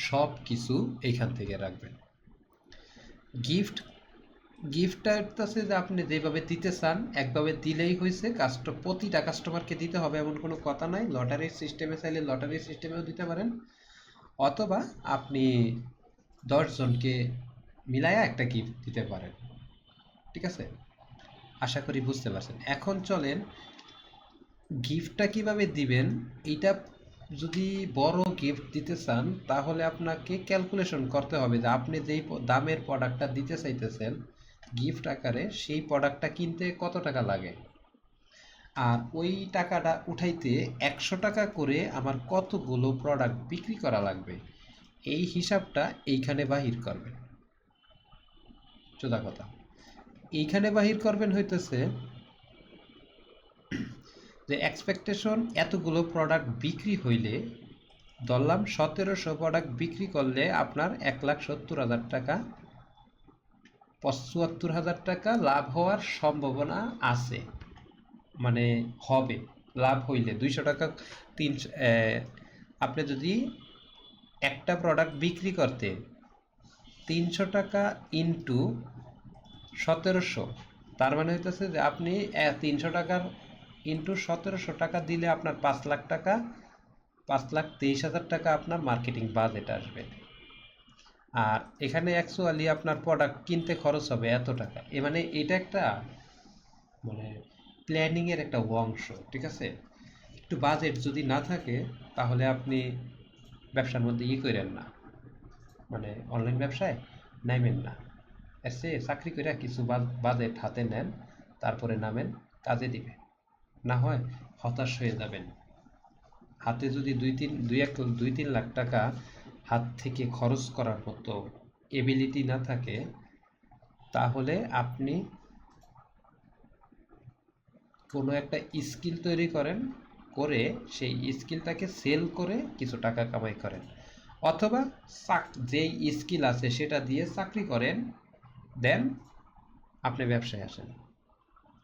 সব কিছু এইখান থেকে রাখবেন। গিফট, গিফটটা হচ্ছে যে আপনি যেভাবে দিতে চান একভাবে দিলেই হয়েছে। প্রতিটা কাস্টমারকে দিতে হবে এমন কোনো কথা নাই। লটারির সিস্টেমে চাইলে লটারির সিস্টেমেও দিতে পারেন, অথবা আপনি 10 জনকে মিলায়া একটা গিফট দিতে পারেন, ঠিক আছে? আশা করি বুঝতে পারছেন। এখন চলেন গিফটটা কিভাবে দিবেন। এইটা যদি বড় গিফট দিতে চান তাহলে আপনাকে ক্যালকুলেশন করতে হবে যে আপনি যেই দামের প্রোডাক্টটা দিতে চাইতেছেন গিফট আকারে, সেই প্রোডাক্টটা কিনতে কত টাকা লাগে। আর ওই টাকাটা উঠাইতে 100 টাকা করে আমার কতগুলো প্রোডাক্ট বিক্রি করা লাগবে, এই হিসাবটা এইখানে বাহির করবেন। চোদা কথা, এইখানে বাহির করবেন হইতেছে যে এক্সপেকটেশন এতগুলো প্রোডাক্ট বিক্রি হইলে, ধরলাম 1700 প্রোডাক্ট বিক্রি করলে আপনার 1,70,000 টাকা, 75,000 টাকা লাভ হওয়ার সম্ভাবনা আছে। মানে হবে, লাভ হইলে 200 টাকা, 300, আপনি যদি একটা প্রোডাক্ট বিক্রি করতে 300 টাকা ইন্টু 1700, তার মানে হইতেছে যে আপনি 300 টাকার ইন্টু 1700 টাকা দিলে আপনার 5 লাখ টাকা, 5,23,000 টাকা আপনার মার্কেটিং বাজেট আসবে। আর এখানে অ্যাকচুয়ালি আপনার প্রোডাক্ট কিনতে খরচ হবে এত টাকা। মানে এটা একটা মানে প্ল্যানিংয়ের একটা অংশ, ঠিক আছে? একটু বাজেট যদি না থাকে তাহলে আপনি ব্যবসার মধ্যে করেন না, মানে অনলাইন ব্যবসায় নামেন না। এসে চাকরি করে কিছু বাজেট হাতে নেন, তারপরে নামেন, কাজে দিবে। না হয় হতাশ হয়ে যাবেন। হাতে যদি 2-3 লাখ টাকা হাত থেকে খরচ করার মতো এবিলিটি না থাকে, তাহলে আপনি কোনো একটা স্কিল তৈরি করেন, করে সেই স্কিলটাকে সেল করে কিছু টাকা কামাই করেন, অথবা যেই স্কিল আছে সেটা দিয়ে চাকরি করেন, দেন আপনি ব্যবসায় আসেন।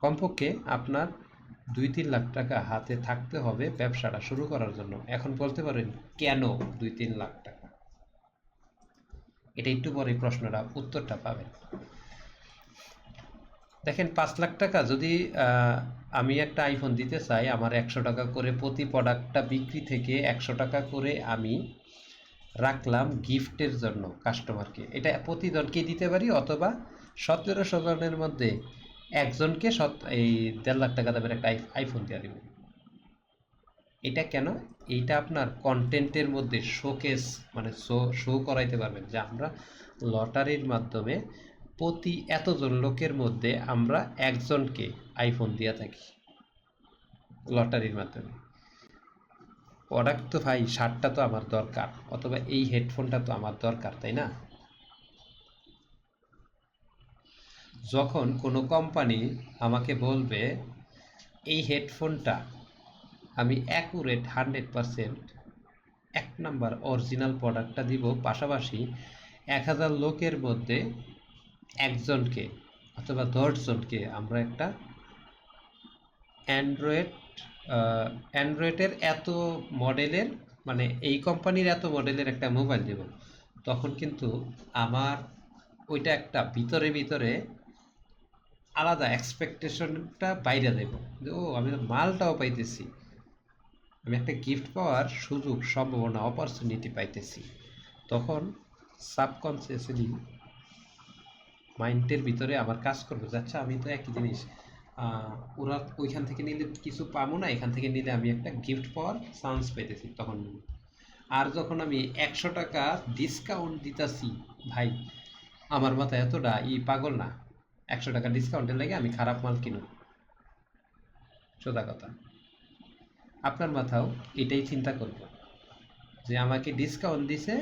কমপক্ষে আপনার 2-3 লাখ টাকা হাতে থাকতে হবে ব্যবসাটা শুরু করার জন্য। এখন বলতে পারেন কেন 2-3 লাখ টাকা? এটা একটু পরে প্রশ্নটা উত্তরটা পাবেন। দেখেন, 5 লাখ টাকা যদি আমি একটা আইফোন দিতে চাই, আমার 100 টাকা করে প্রতি প্রোডাক্টটা বিক্রি থেকে 100 টাকা করে আমি রাখলাম গিফটের জন্য কাস্টমারকে। এটা প্রতিজনকে দিতে পারি, অথবা 1700 জনের মধ্যে একজনকে এই 1.5 লাখ টাকা দামের একটা আইফোন দিয়ে দিব। এটা কেন? এইটা আপনার কন্টেন্টের মধ্যে শোকেস, মানে শো করাইতে পারবেন যে আমরা লটারির মাধ্যমে প্রতি এতজন লোকের মধ্যে আমরা একজনকে আইফোন দিয়ে থাকি লটারির মাধ্যমে। প্রোডাক্ট তো ভাই, শার্টটা তো আমার দরকার, অথবা এই হেডফোনটা তো আমার দরকার, তাই না? যখন কোনো কোম্পানি আমাকে বলবে এই হেডফোনটা আমি অ্যাকুরেট 100% 1 নাম্বার অরিজিনাল প্রোডাক্টটা দিব, পাশাপাশি 1000 লোকের মধ্যে একজনকে অথবা 10 জনকে আমরা একটা অ্যান্ড্রয়েড অ্যান্ড্রয়েডের এত মডেলের, মানে এই কোম্পানির এত মডেলের একটা মোবাইল দেব, তখন কিন্তু আমার ওইটা একটা ভিতরে ভিতরে আলাদা এক্সপেকটেশনটা বাইরে দেব যে ও, আমি তো মালটাও পাইতেছি, আমি একটা গিফট পাওয়ার সুযোগ, সম্ভাবনা, অপরচুনিটি পাইতেছি। তখন সাবকনসিয়াসলি মাইন্ডের ভিতরে আমার কাজ করবে যে আচ্ছা, আমি তো একই জিনিস, ওরা ওইখান থেকে নিলে কিছু পাবো না, এখান থেকে নিলে আমি একটা গিফট পাওয়ার চান্স পাইতেছি, তখন। আর যখন আমি 100 টাকা ডিসকাউন্ট দিতেছি, ভাই আমার মাথায় এতটা পাগল না, 100 টাকা ডিসকাউন্টের লাগে আমি খারাপ মাল কিনুন। সোজা কথা, আপনার মাথাও এটাই চিন্তা করব যে আমাকে ডিসকাউন্ট দিছে,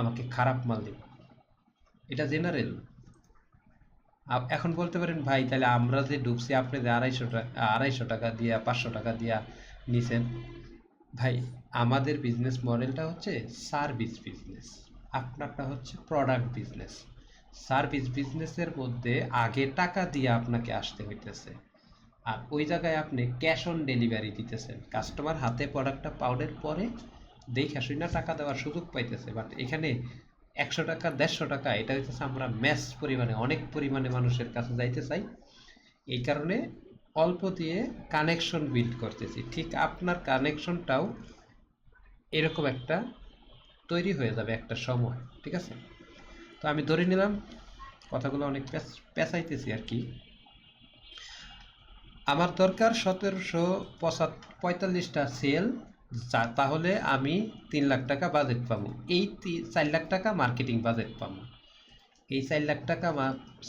আমাকে খারাপ মাল দিব, এটা জেনারেল। এখন বলতে পারেন ভাই, তাহলে আমরা যে ঢুকছি, আপনি যে 250 টাকা দিয়া 500 টাকা দিয়া নিছেন, ভাই আমাদের বিজনেস মডেলটা হচ্ছে সার্ভিস বিজনেস, আপনারটা হচ্ছে প্রোডাক্ট বিজনেস। সার্ভিস বিজনেসের মধ্যে আগে টাকা দিয়ে আপনাকে আসতে হইতেছে, আর ওই জায়গায় আপনি ক্যাশ অন ডেলিভারি দিতেছেন, কাস্টমার হাতে প্রোডাক্টটা পাওয়ার পরে দেখে শুনে টাকা দেওয়ার সুযোগ পাইতেছে। বাট এখানে 100 টাকা 150 টাকা, এটা হইতেছে আমরা ম্যাস পরিমাণে, অনেক পরিমাণে মানুষের কাছে যাইতে চাই, এই কারণে অল্প দিয়ে কানেকশন বিল্ড করতেছি। ঠিক আপনার কানেকশনটাও এরকম একটা তৈরি হয়ে যাবে একটা সময়, ঠিক আছে? তো আমি ধরে নিলাম কথাগুলো অনেক পেঁচাইতেছি আর কি। আমার দরকার 1745টা সেল, তাহলে আমি 3 লাখ টাকা বাজেট পাবো, এই 4 লাখ টাকা মার্কেটিং বাজেট পাবো। এই 4 লাখ টাকা,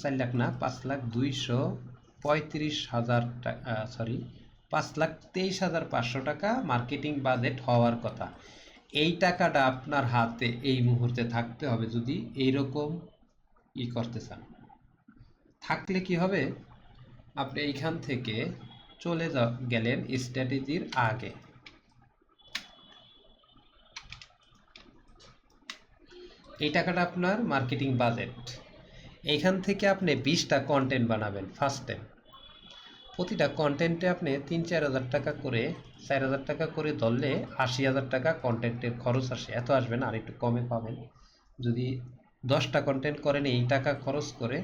4 লাখ না, 5,235,000 টাকা, সরি 5,23,500 টাকা মার্কেটিং বাজেট হওয়ার কথা। এই টাকাটা আপনার হাতে এই মুহূর্তে থাকতে হবে যদি এইরকম করতে চান। থাকলে কি হবে, আপনি এইখান থেকে চলে গেলেন স্ট্র্যাটেজির আগে। এই টাকাটা আপনার মার্কেটিং বাজেট। এইখান থেকে আপনি 20টা কন্টেন্ট বানাবেন ফার্স্ট টাইম। প্রতিটা কন্টেন্টে আপনি 3-4 হাজার টাকা করে 4,000 টাকা করে ধরলে 80,000 টাকা কন্টেন্টের খরচ আসে। এত আসবে না, আর একটু কমে পাবেন। যদি 10টা কন্টেন্ট করেন এই টাকা খরচ করে,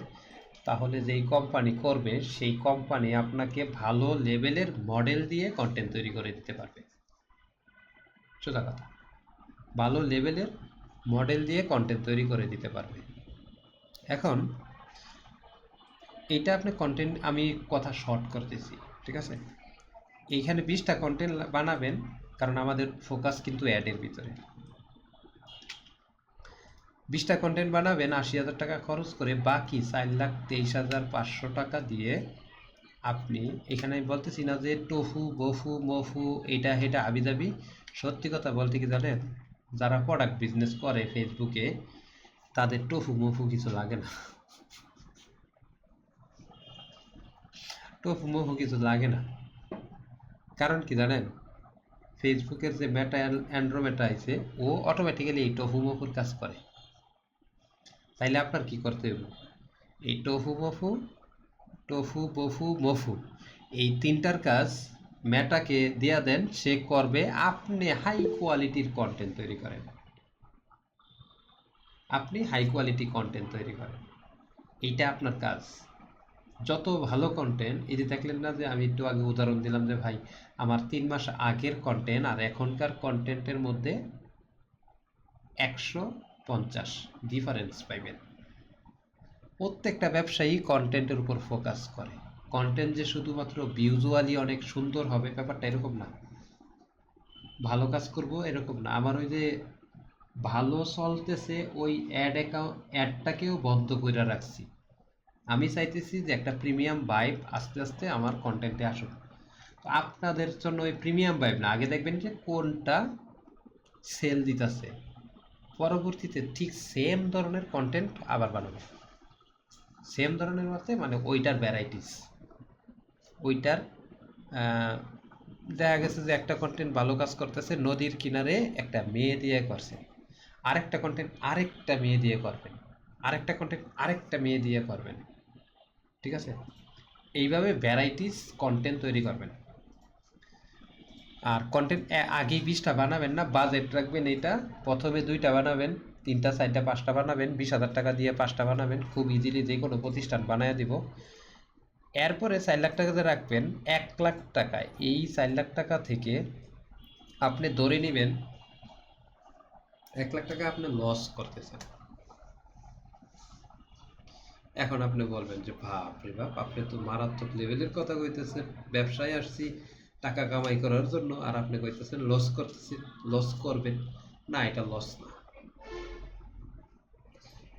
তাহলে যেই কোম্পানি করবে সেই কোম্পানি আপনাকে ভালো লেভেলের মডেল দিয়ে কন্টেন্ট তৈরি করে দিতে পারবে। সোজা কথা, ভালো লেভেলের মডেল দিয়ে কন্টেন্ট তৈরি করে দিতে পারবে। এখন এটা আপনি কন্টেন্ট, আমি কথা শর্ট করতেছি, ঠিক আছে। এইখানে 20টা কন্টেন্ট বানাবেন, কারণ আমাদের ফোকাস কিন্তু অ্যাডের ভিতরে। 20টা কন্টেন্ট বানাবেন 80,000 টাকা খরচ করে, বাকি 4,23,500 টাকা দিয়ে আপনি, এখানে আমি বলতেছি না যে টফু বফু মফু এটা হেটা আবিদাবি। সত্যি কথা বলতে কি জানেন, যারা প্রোডাক্ট বিজনেস করে ফেসবুকে, তাদের টফু মফু কিছু লাগে না। টফু মফু কিছু লাগে না। কারণ কি জানেন, ফেসবুকের যে মেটা অ্যান্ড্রোমেটা আছে, ও অটোমেটিক্যালি এই টফু মফুর কাজ করে। তাইলে আপনার কি করতে হবে, এই টফু বফু মফু এই তিনটার কাজ মেটাকে দিয়া দেন, সে করবে। আপনি হাই কোয়ালিটির কন্টেন্ট তৈরি করেন, এইটা আপনার কাজ। যত ভালো কন্টেন্ট, এই যে দেখলেন না যে আমি একটু আগে উদাহরণ দিলাম যে ভাই আমার 3 মাস আগের কন্টেন্ট আর এখনকার কন্টেন্টের মধ্যে 150 ডিফারেন্স পাইবেন। প্রত্যেকটা ব্যবসায়ী কন্টেন্টের উপর ফোকাস করে। কন্টেন্ট যে শুধুমাত্র ভিজুয়ালি অনেক সুন্দর হবে ব্যাপারটা এরকম না, ভালো কাজ করব এরকম না। আমার ওই যে ভালো চলতেছে ওই অ্যাডটাকেও বন্ধ করে রাখছি। আমি চাইতেছি যে একটা প্রিমিয়াম ভাইব আস্তে আস্তে আমার কন্টেন্টে আসুক। তো আপনাদের জন্য ওই প্রিমিয়াম ভাইব না, আগে দেখবেন যে কোনটা সেল দিতেছে, পরবর্তীতে ঠিক সেম ধরনের কন্টেন্ট আবার বানাবে। সেম ধরনের মধ্যে মানে ওইটার ভ্যারাইটিস, ওইটার দেখা গেছে যে একটা কন্টেন্ট ভালো কাজ করতেছে, নদীর কিনারে একটা মেয়ে দিয়ে করছে, আরেকটা কন্টেন্ট আরেকটা মেয়ে দিয়ে করবেন, আরেকটা কন্টেন্ট আরেকটা মেয়ে দিয়ে করবেন, ঠিক আছে। এইভাবে ভ্যারাইটিস কন্টেন্ট তৈরি করবেন। আর কন্টেন্ট আগেই 20টা বানাবেন না, বাজেট রাখবেন। এটা প্রথমে 2টা বানাবেন, 3টা 4টা 5টা বানাবেন, 20,000 টাকা দিয়ে 5টা বানাবেন, খুব ইজিলি যে কোনো প্রতিষ্ঠান বানায় দিব। এরপরে 4 লাখ টাকাতে রাখবেন। 1 লাখ টাকায়, এই 4 লাখ টাকা থেকে আপনি ধরে নেবেন 1 লাখ টাকা আপনি লস করতেছেন। এখন আপনি বলবেন যে বাপ রে বাপ, আপনি তো মারাত্মক লেভেলের কথা কইতেছেন, ব্যবসায় আসছি টাকা কামাই করার জন্য, আর আপনি কইতেছেন লস করতেছেন, লস করবেন না। এটা লস না,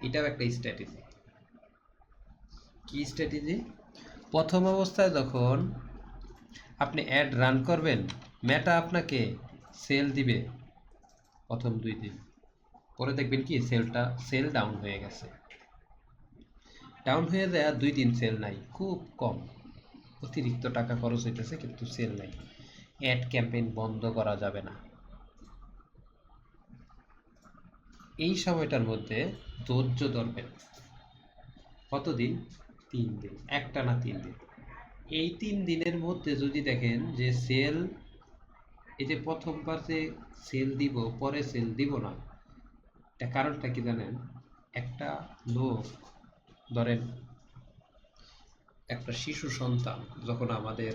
এটাও একটা স্ট্র্যাটেজি। কি স্ট্র্যাটেজি? প্রথম অবস্থায় যখন আপনি অ্যাড রান করবেন, মেটা আপনাকে সেল দিবে প্রথম 2 দিন, পরে দেখবেন কি সেল ডাউন হয়ে গেছে। ডাউন হয়ে যায় 2 দিন সেল নাই, খুব কম, অতিরিক্ত টাকা খরচ হইতেছে কিন্তু সেল নাই। অ্যাড ক্যাম্পেইন বন্ধ করা যাবে না। এই সময়টার মধ্যে ধৈর্য ধরবেন। কতদিন? 3 দিন, একটানা 3 দিন। এই 3 দিনের মধ্যে যদি দেখেন যে সেল, এই যে প্রথমবার যে সেল দিব পরে সেল দিব না, এটা কারণটা কি জানেন? একটা লোক, ধরেন একটা শিশু সন্তান যখন আমাদের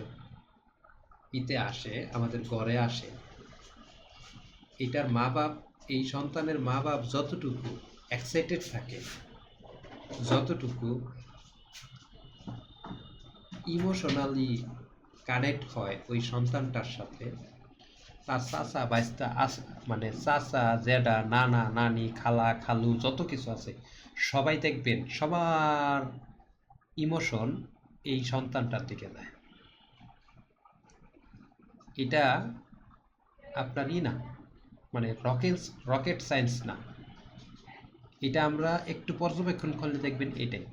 আসে, আমাদের ঘরে আসে, এটার মা বাপ, এই সন্তানের মা বাপ যতটুকু এক্সাইটেড থাকে, যতটুকু ইমোশনালি কানেক্ট হয় ওই সন্তানটার সাথে, তার চাচা বাইস্তা মানে চাচা জেডা নানা নানি খালা খালু যত কিছু আছে, সবাই দেখবেন সবার ইমোশন এই সন্তানটার দিকে যায়। এটা আপনারই না, মানে রকেট সায়েন্স না। এটা আমরা একটু পর্যবেক্ষণ করলে দেখবেন এটাই।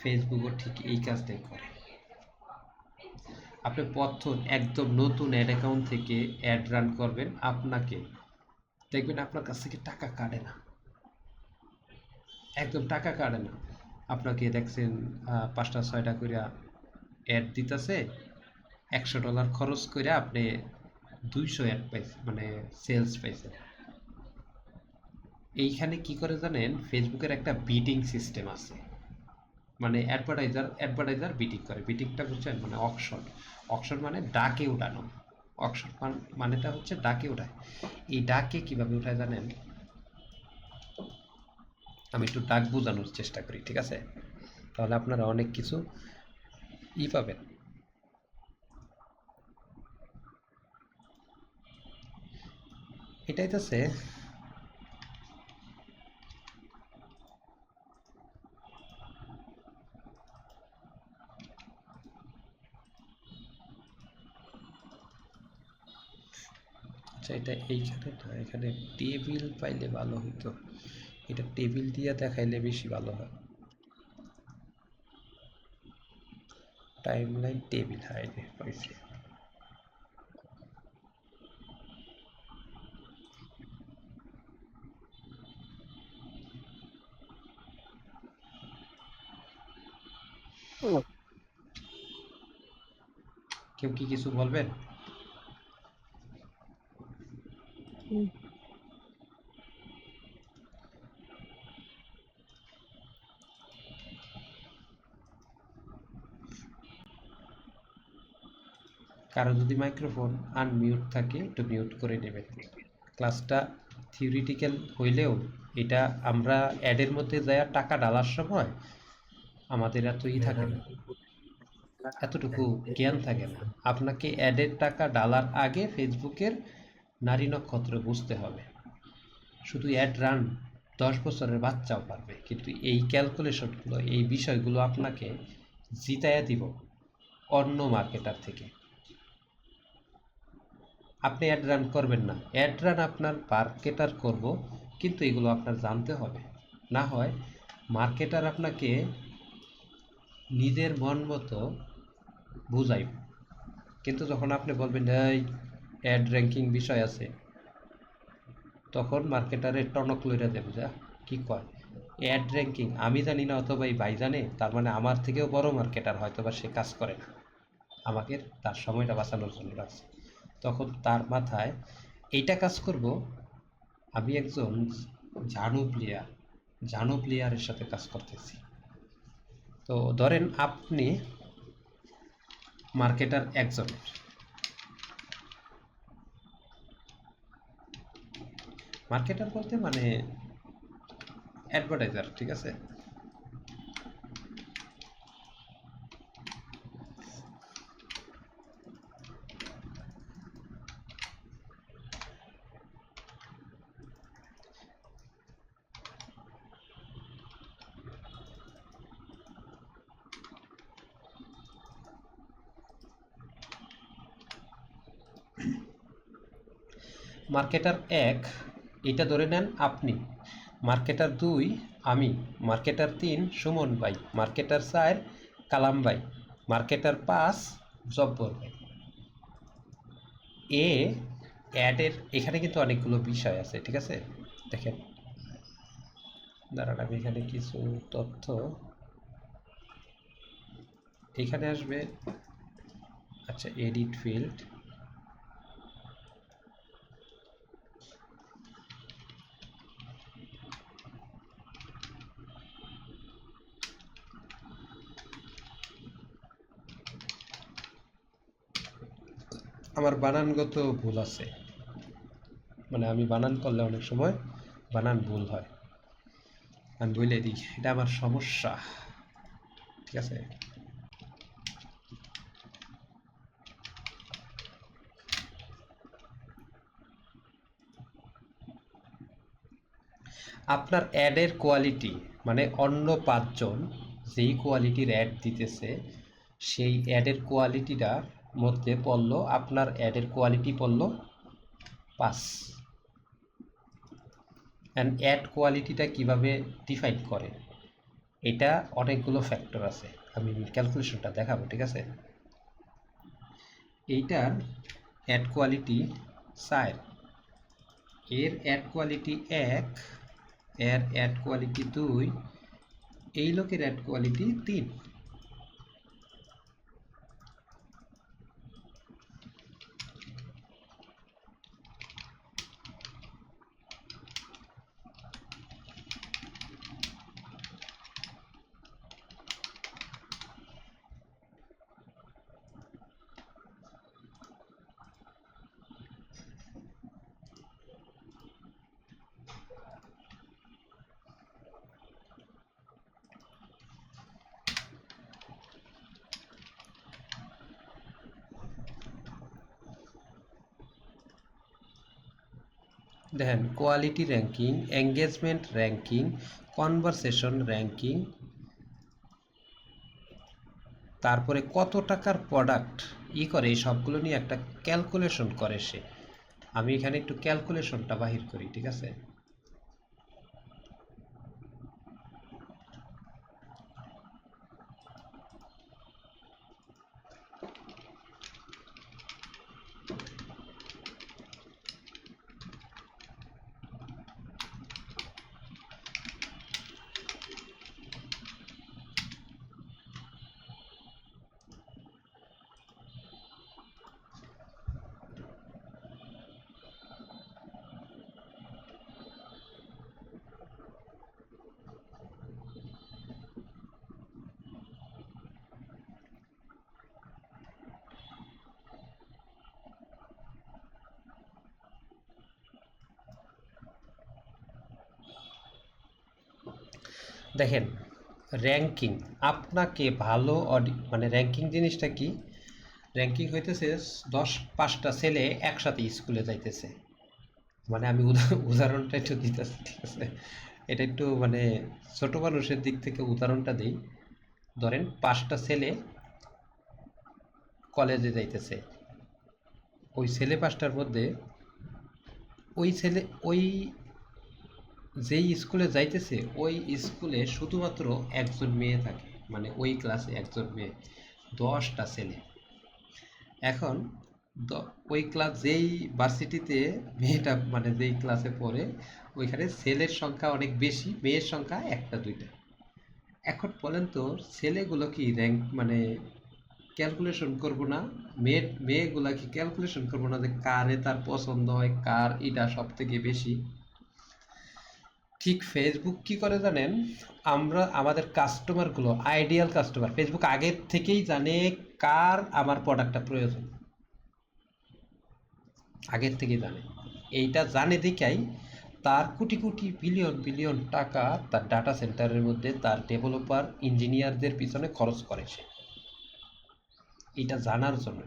ফেসবুকও ঠিক এই কাজটাই করে। আপনি প্রথম একদম নতুন অ্যাড অ্যাকাউন্ট থেকে অ্যাড রান করবেন, আপনাকে দেখবেন আপনার কাছ থেকে টাকা কাটে না, একদম টাকা কাটে না। আপনাকে দেখছেন ৫টা ৬টা করে অ্যাড দিতেছে, $100 খরচ করে আপনি 200 অ্যাড পাইছেন, মানে সেলস পাইছেন। এইখানে কি করে জানেন, ফেসবুকের একটা বিডিং সিস্টেম আছে, মানে অ্যাডভার্টাইজার বিটিং করে। বিটিংটা বুঝছেন, মানে অকশন। অকশন মানে ডাকে উঠানো। অকশন মানেটা হচ্ছে ডাকে উঠায়। এই ডাকে কিভাবে উঠায় জানেন, আমি একটু ডাক বোঝানোর চেষ্টা করি, ঠিক আছে? তাহলে আপনারা অনেক কিছু পাবেন। এটাই তো আচ্ছা, এটা এইখানে না, এখানে টেবিল পাইলে ভালো হতো। এটা টেবিল দিয়ে দেখাইলে বেশি ভালো হয়। টাইমলাইন টেবিল, হাই রে পাইছি। কেউ কি কিছু বলবেন? কারো যদি মাইক্রোফোন আনমিউট থাকে একটু মিউট করে নেবেন। ক্লাসটা থিওরিটিক্যাল হইলেও এটা আমরা অ্যাডের মধ্যে যায় টাকা ডালার সময় আমাদের এতই থাকে না, এতটুকু জ্ঞান থাকে না। আপনাকে অ্যাডের টাকা ডালার আগে ফেসবুকের নারী নক্ষত্র বুঝতে হবে। শুধু অ্যাড রান 10 বছরের বাচ্চাও পারবে, কিন্তু এই ক্যালকুলেশনগুলো, এই বিষয়গুলো আপনাকে জিতাইয়া দিব অন্য মার্কেটার থেকে। আপনি অ্যাড রান করবেন না, অ্যাড রান আপনার মার্কেটার করব, কিন্তু এগুলো আপনার জানতে হবে। না হয় মার্কেটার আপনাকে নিজের মন মতো বুঝাইব, কিন্তু যখন আপনি বলবেন এই অ্যাড র্যাঙ্কিং বিষয় আছে, তখন মার্কেটারে টনক লইরা দেবে, যা কি কয় অ্যাড র্যাঙ্কিং আমি জানি না অথবা এই ভাই জানে, তার মানে আমার থেকেও বড় মার্কেটার হয়তো বা সে কাজ করে না, আমাকে তার সময়টা বাঁচানোর জন্য রাখছে। তখন তার মাথায় এইটা কাজ করব, আমি একজন জানু প্লেয়ারের সাথে কাজ করতেছি। তো ধরেন আপনি মার্কেটার একজন, মার্কেটার বলতে মানে অ্যাডভার্টাইজার, ঠিক আছে? মার্কেটার এক এটা ধরে নেন আপনি, মার্কেটার 2 আমি, মার্কেটার 3 সুমন ভাই, মার্কেটার 4 কালাম ভাই, মার্কেটার 5 জব্বর ভাই। এ অ্যাডের এখানে কিন্তু অনেকগুলো বিষয় আছে, ঠিক আছে? দেখেন, দাঁড়ান আমি এখানে কিছু তথ্য, এখানে আসবে। আচ্ছা, এডিট ফিল্ড, আমার বানানগত ভুল আছে, মানে আমি বানান করলে অনেক সময় বানান ভুল হয়, আমি বলে দিই এটা আমার সমস্যা, ঠিক আছে? আপনার অ্যাডের কোয়ালিটি, মানে অন্য 5 জন যেই কোয়ালিটির অ্যাড দিতেছে সেই অ্যাডের কোয়ালিটিটা মধ্যে পড়লো, আপনার অ্যাডের কোয়ালিটি পড়লো 5। অ্যান্ড অ্যাড কোয়ালিটিটা কিভাবে ডিফাইন করে, এটা অনেকগুলো ফ্যাক্টর আছে, আমি ক্যালকুলেশনটা দেখাবো, ঠিক আছে। এইটার অ্যাড কোয়ালিটি 4, এর অ্যাড কোয়ালিটি 1, এর অ্যাড কোয়ালিটি 2, এই লোকের অ্যাড কোয়ালিটি 3। দেখেন, quality ranking, engagement ranking, conversation ranking, তারপরে কত টাকার প্রোডাক্ট করে, এই সবগুলো নিয়ে একটা ক্যালকুলেশন করে সে। আমি এখানে একটু ক্যালকুলেশনটা বাহির করি, ঠিক আছে। দেখেন, র্যাঙ্কিং আপনাকে ভালো মানে র্যাঙ্কিং জিনিসটা কি, র্যাঙ্কিং হইতেছে 5টা ছেলে একসাথে স্কুলে যাইতেছে, মানে আমি উদাহরণটা একটু দিতেছি, ঠিক আছে। এটা একটু মানে ছোট মানুষের দিক থেকে উদাহরণটা দিই। ধরেন 5টা ছেলে কলেজে যাইতেছে, ওই ছেলে 5টার মধ্যে ওই যেই স্কুলে যাইতেছে ওই স্কুলে শুধুমাত্র একজন মেয়ে থাকে, মানে ওই ক্লাসে একজন মেয়ে, 10টা ছেলে। এখন ওই ক্লাস যেই ভার্সিটিতে মেয়েটা মানে যেই ক্লাসে পড়ে, ওইখানে ছেলের সংখ্যা অনেক বেশি, মেয়ের সংখ্যা 1টা 2টা। এখন বলেন তো, ছেলেগুলো কি র্যাঙ্ক মানে ক্যালকুলেশন করবো না, মেয়েগুলা কি ক্যালকুলেশন করবো না যে কারে তার পছন্দ হয়, কার এটা সব থেকে বেশি। ঠিক ফেসবুক কি করে জানেন, আমরা আমাদের কাস্টমারগুলো, আইডিয়াল কাস্টমার, ফেসবুক আগের থেকেই জানে কার আমার প্রোডাক্টটা প্রয়োজন, আগের থেকেই জানে। এইটা জানে দেখাই তার কোটি কোটি বিলিয়ন বিলিয়ন টাকা তার ডাটা সেন্টারের মধ্যে তার ডেভেলপার ইঞ্জিনিয়ারদের পিছনে খরচ করে সে, এটা জানার জন্য।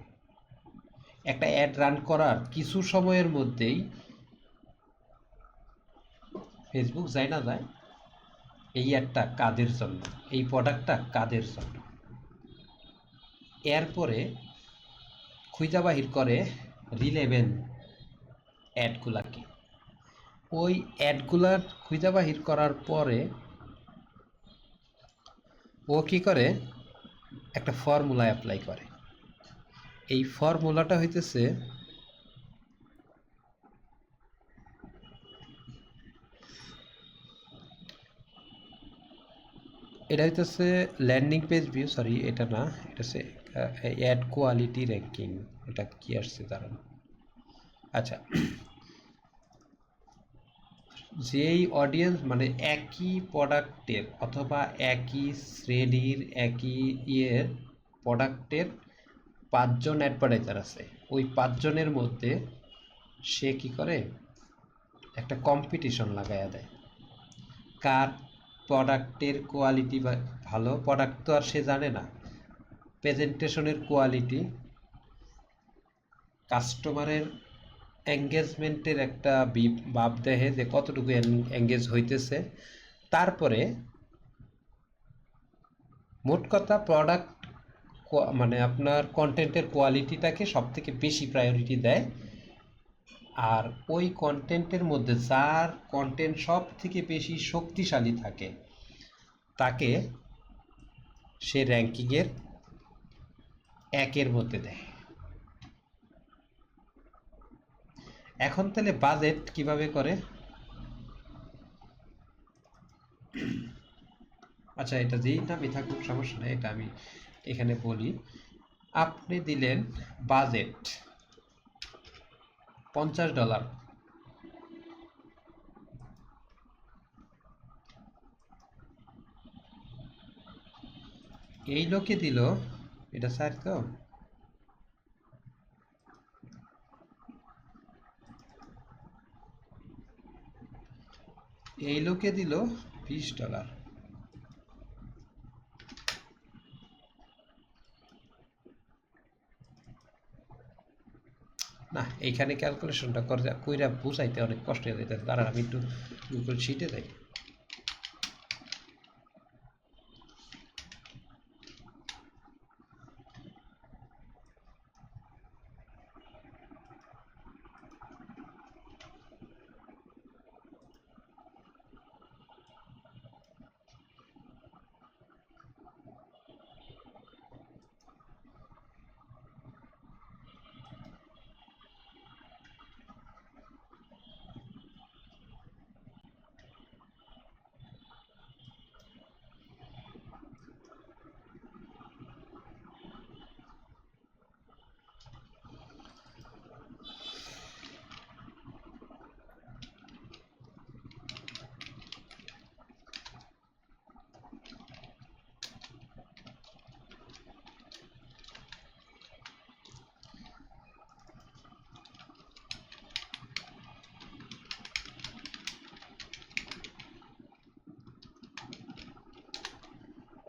একটা অ্যাড রান করার কিছু সময়ের মধ্যেই ফেসবুক যায় না যায় এই অ্যাডটা কাদের জন্য, এই প্রোডাক্টটা কাদের জন্য। এরপরে খুঁজা বাহির করে রিলেভেন্ট অ্যাডগুলাকে, ওই অ্যাডগুলার খুঁজা বাহির করার পরে ও কি করে, একটা ফর্মুলা অ্যাপ্লাই করে। এই ফর্মুলাটা হইতেছে, এটা হইতেছে ল্যান্ডিং পেজ ভিউ, সরি এটা না, এটা হচ্ছে অ্যাড কোয়ালিটি র্যাঙ্কিং। এটা কি আসছে দাঁড়ান, আচ্ছা, যেই অডিয়েন্স মানে একই প্রোডাক্টের অথবা একই শ্রেণীর একই ইয়ের প্রোডাক্টের 5জন অ্যাডভার্টাইজার আছে, ওই 5জনের মধ্যে সে কি করে, একটা কম্পিটিশন লাগাইয়া দেয়, কার প্রোডাক্টের কোয়ালিটি ভালো। প্রোডাক্ট তো আর সে জানে না, প্রেজেন্টেশনের কোয়ালিটি, কাস্টমারের এঙ্গেজমেন্টের একটা ভাব দেখে যে কতটুকু এঙ্গেজ হইতেছে। তারপরে মোট কথা প্রোডাক্ট মানে আপনার কন্টেন্টের কোয়ালিটিটাকে সব থেকে বেশি প্রায়োরিটি দেয়। আর ওই কন্টেন্টের মধ্যে যার কন্টেন্ট সব থেকে বেশি শক্তিশালী থাকে তাকে সে র্যাঙ্কিংয়ের একের মধ্যে দেয়। এখন তাহলে বাজেট কিভাবে করে? আচ্ছা, এটা যেই নামই থাকুক সমস্যা নেই, এটা আমি এখানে বলি। আপনি দিলেন বাজেট $50, এই লোকে দিল, এটা স্যার তো এই লোকে দিল $20। না, এইখানে ক্যালকুলেশনটা কইরা বুঝাইতে অনেক কষ্ট হয়ে যাইতেছে। দাঁড়ান আমি একটু গুগল শিটে যাই।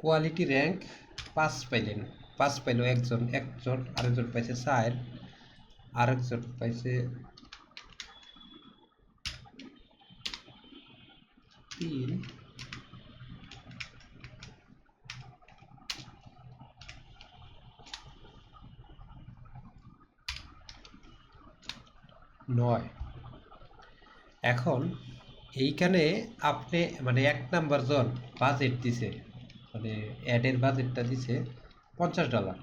কোয়ালিটি র্যাঙ্ক 5 পাইলেন, 5 পাইলো একজন, আরেকজন পাইছে 4, আরেকজন পাইছে 3, 9। এখন এইখানে আপনি মানে 1 নাম্বার জন বাজেট দিছে, মানে অ্যাডের বাজেটটা দিছে $50।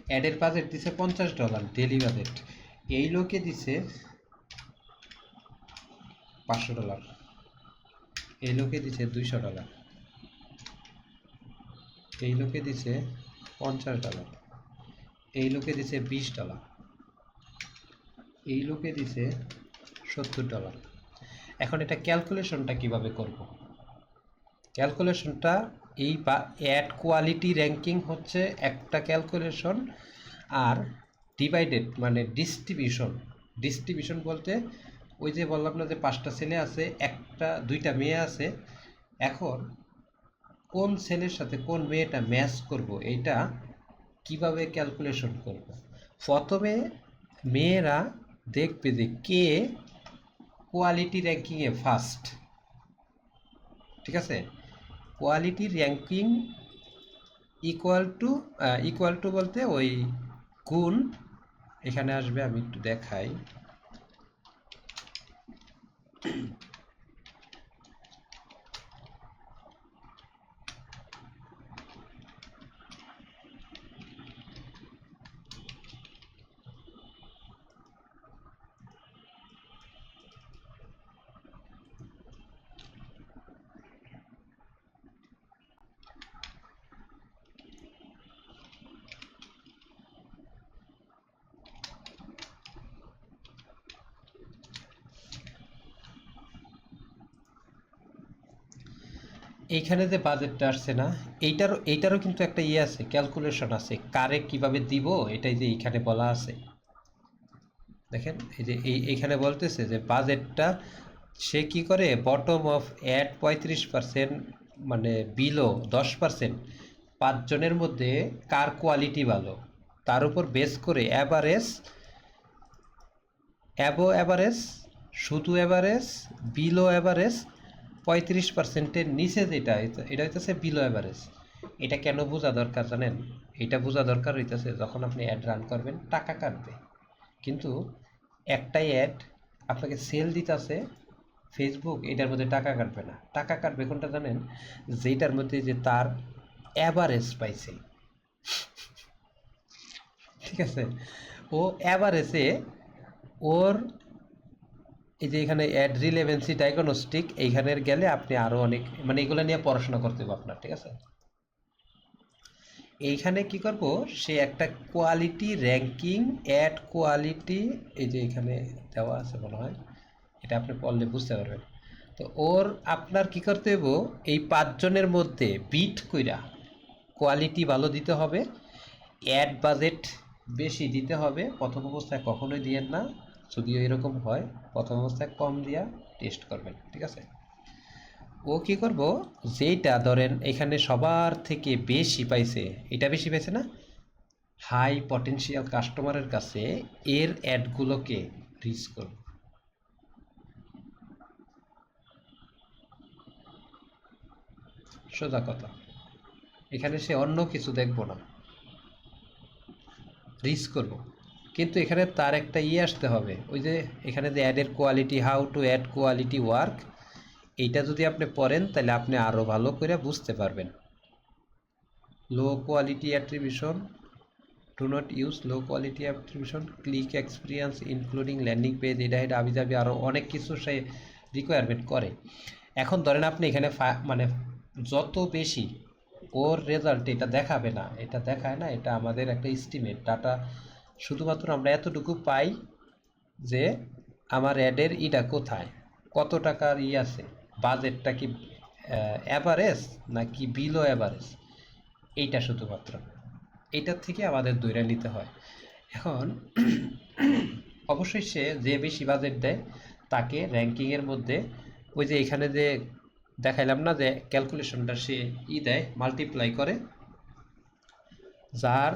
অ্যাডের বাজেট দিছে $50 ডেলি বাজেট। এই লোকে দিছে $500, এই লোকে দিছে $200, এই লোকে দিছে $50, এই লোকে দিছে $20, এই লোকে দিছে $70। এখন এটা ক্যালকুলেশনটা কিভাবে করব? ক্যালকুলেশনটা এই অ্যাড কোয়ালিটি র্যাঙ্কিং হচ্ছে একটা ক্যালকুলেশন, আর ডিভাইডেড মানে ডিস্ট্রিবিউশন বলতে ওই যে বললাম না যে 5টা ছেলে আছে, 2টা মেয়ে আছে। এখন কোন ছেলের সাথে কোন মেয়েটা ম্যাচ করব, এইটা কিভাবে ক্যালকুলেশন করব? প্রথমে মেয়েরা দেখবে যে কে কোয়ালিটি র্যাঙ্কিংয়ে ফার্স্ট, ঠিক আছে? কোয়ালিটি র্যাঙ্কিং ইকুয়াল টু বলতে ওই গুণ এখানে আসবে, আমি একটু দেখাই। এইখানে যে বাজেটটা আসছে না, এইটারও কিন্তু একটা ইয়ে আছে, ক্যালকুলেশন আছে, কারে কিভাবে দিব, এটাই যে এইখানে বলা আছে। দেখেন এই যে এইখানে বলতেছে যে বাজেটটা সে কি করে, বটম অফ অ্যাড 35%, মানে বিলো 10%, 5 জনের মধ্যে কার কোয়ালিটি ভালো তার উপর বেস করে অ্যাভারেজ অ্যাবো অ্যাভারেজ, শুধু অ্যাভারেজ, বিলো অ্যাভারেজ, 35%-এর নিচে যেটা এটা হইতেছে বিলো অ্যাভারেজ। এটা কেন বোঝা দরকার জানেন? এটা বোঝা দরকার হইতেছে যখন আপনি অ্যাড রান করবেন টাকা কাটবে, কিন্তু একটাই অ্যাড আপনাকে সেল দিতেছে ফেসবুক, এটার মধ্যে টাকা কাটবে না। টাকা কাটবে কোনটা জানেন? যেটার মধ্যে যে তার অ্যাভারেজ পাইছে, ঠিক আছে? ও অ্যাভারেজে ওর এই যে এখানে অ্যাড রিলেভেন্সি ডায়াগনস্টিক, এইখানের গেলে আপনি আরও অনেক মানে এগুলো নিয়ে পড়াশোনা করতে হবে আপনার, ঠিক আছে? এইখানে কি করব, সে একটা কোয়ালিটি র্যাঙ্কিং, অ্যাড কোয়ালিটি, এই যে এখানে দেওয়া আছে মনে হয়, এটা আপনি পড়লে বুঝতে পারবেন। তো ওর আপনার কি করতে হইব, এই 5 জনের মধ্যে বিট কইরা কোয়ালিটি ভালো দিতে হবে, অ্যাড বাজেট বেশি দিতে হবে। প্রথম অবস্থায় কখনোই দিয়েন না, যদিও এরকম হয়, প্রথম অবস্থায় কম দিয়া টেস্ট করবেন, ঠিক আছে? ও কি করব, যেইটা ধরেন এখানে সবার থেকে বেশি পাইছে, এটা বেশি পাইছে না, হাই পটেনশিয়াল কাস্টমারের কাছে এর অ্যাডগুলোকে রিচ করব। সোজা কথা, এখানে সে অন্য কিছু দেখবো না, রিচ করব। কিন্তু এখানে তার একটা আসতে হবে, ওই যে এখানে যে অ্যাডের quality, how to add quality work, এইটা যদি আপনি পড়েন তাহলে আপনি আরও ভালো করে বুঝতে পারবেন। Low quality attribution, do not use low quality attribution, click experience including landing page, এটা আবিজাবি আরও অনেক কিছু সে রিকোয়ারমেন্ট করে। এখন ধরেন আপনি এখানে মানে যত বেশি ওর রেজাল্ট এটা দেখাবে না, এটা দেখায় না, এটা আমাদের একটা এস্টিমেট ডাটা। শুধুমাত্র আমরা এতটুকু পাই যে আমার অ্যাডের ইটা কোথায়, কত টাকার আছে, বাজেটটা কি অ্যাভারেজ নাকি বিলো অ্যাভারেজ, এইটা শুধুমাত্র এইটার থেকে আমাদের দৈরা নিতে হয়। এখন অবশ্যই সে যে বেশি বাজেট দেয় তাকে র্যাঙ্কিংয়ের মধ্যে, ওই যে এখানে যে দেখাইলাম না যে ক্যালকুলেশনটা সে দেয়, মাল্টিপ্লাই করে, যার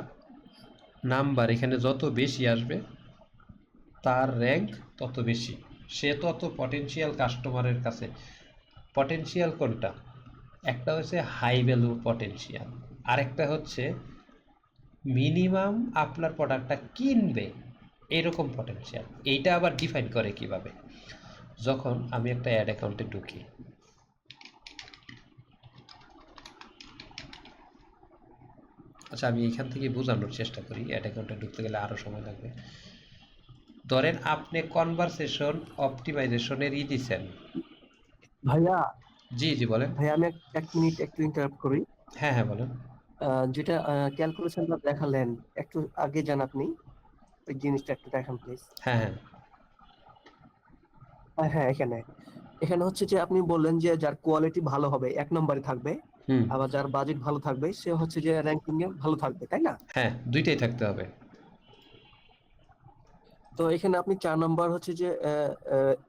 নাম্বার এখানে যত বেশি আসবে তার র্যাঙ্ক তত বেশি, সে তত পটেনশিয়াল কাস্টমারের কাছে। পটেনশিয়াল কোনটা? একটা হচ্ছে হাই ভ্যালু পটেনশিয়াল, আরেকটা হচ্ছে মিনিমাম আপনার প্রোডাক্টটা কিনবে এরকম পটেনশিয়াল। এইটা আবার ডিফাইন করে কিভাবে, যখন আমি একটা অ্যাড অ্যাকাউন্টে ঢুকি, আচ্ছা আমি এখান থেকে বোঝানোর চেষ্টা করি, অ্যাড অ্যাকাউন্টে ঢুকতে গেলে আরও সময় লাগবে। ধরেন আপনি কনভারসেশন অপটিমাইজেশনের দিছেন। ভাইয়া, জি জি বলেন। ভাইয়া আমি এক মিনিট একটু ইন্টারাপ্ট করি। হ্যাঁ হ্যাঁ বলেন। যেটা ক্যালকুলেশনটা দেখালেন একটু আগে যান আপনি, ওই জিনিসটা একটু দেখান প্লিজ। হ্যাঁ হ্যাঁ। হ্যাঁ, এখানে এখানে হচ্ছে যে আপনি বললেন যে যার কোয়ালিটি ভালো হবে 1 নম্বরে থাকবে, হুম। আবার যার বাজেট ভালো থাকবে সে হচ্ছে যে র্যাঙ্কিং এ ভালো থাকবে, তাই না? হ্যাঁ, দুইটাই থাকতে হবে। তো এখানে আপনি 4 নম্বর হচ্ছে যে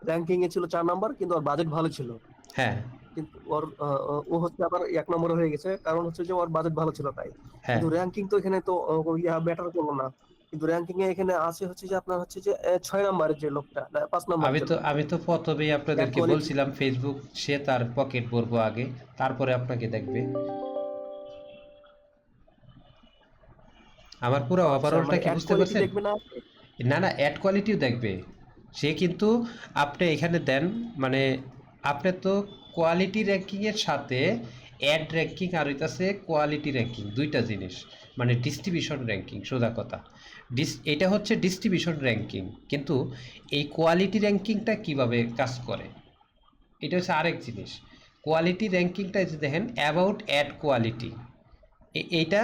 র্যাঙ্কিং এ ছিল 4 নম্বর, কিন্তু ওর বাজেট ভালো ছিল, হ্যাঁ কিন্তু ওর ও হচ্ছে আবার 1 নম্বরে হয়ে গেছে, কারণ হচ্ছে যে ওর বাজেট ভালো ছিল তাই। হ্যাঁ। কিন্তু র্যাঙ্কিং তো এখানে তো বেটার করলো না। কিন্তু র্যাঙ্কিং এ এখানে আছে হচ্ছে যে আপনার হচ্ছে যে 6 নম্বরের যে লোকটা, না 5 নম্বরের আমি যে তো লোকটা, আমি তো প্রথমেই অ্যাড আপনাদেরকে কোয়ালিটি। বলছিলাম ফেসবুক সে তার পকেট ভরবো আগে, তারপরে আপনাকে দেখবে। আমার পুরো আচ্ছা, ওভারঅলটা মানে কি অ্যাড বুঝতে কোয়ালিটি পারছেন? দেখবে না? না না, অ্যাড কোয়ালিটিও দেখবে সে, কিন্তু আপনি এখানে দেন মানে আপনি তো কোয়ালিটি র্যাঙ্কিংয়ের সাথে অ্যাড র্যাঙ্কিং আর হইতাছে কোয়ালিটি র্যাঙ্কিং, দুইটা জিনিস, মানে ডিস্ট্রিবিউশন র্যাঙ্কিং, সোজা কথা। এটা হচ্ছে ডিস্ট্রিবিউশন র্যাঙ্কিং, কিন্তু এই কোয়ালিটি র্যাঙ্কিংটা কিভাবে কাজ করে এটা হচ্ছে আরেক জিনিস। কোয়ালিটি র্যাঙ্কিংটা যে দেখেন অ্যাবাউট অ্যাড কোয়ালিটি, এইটা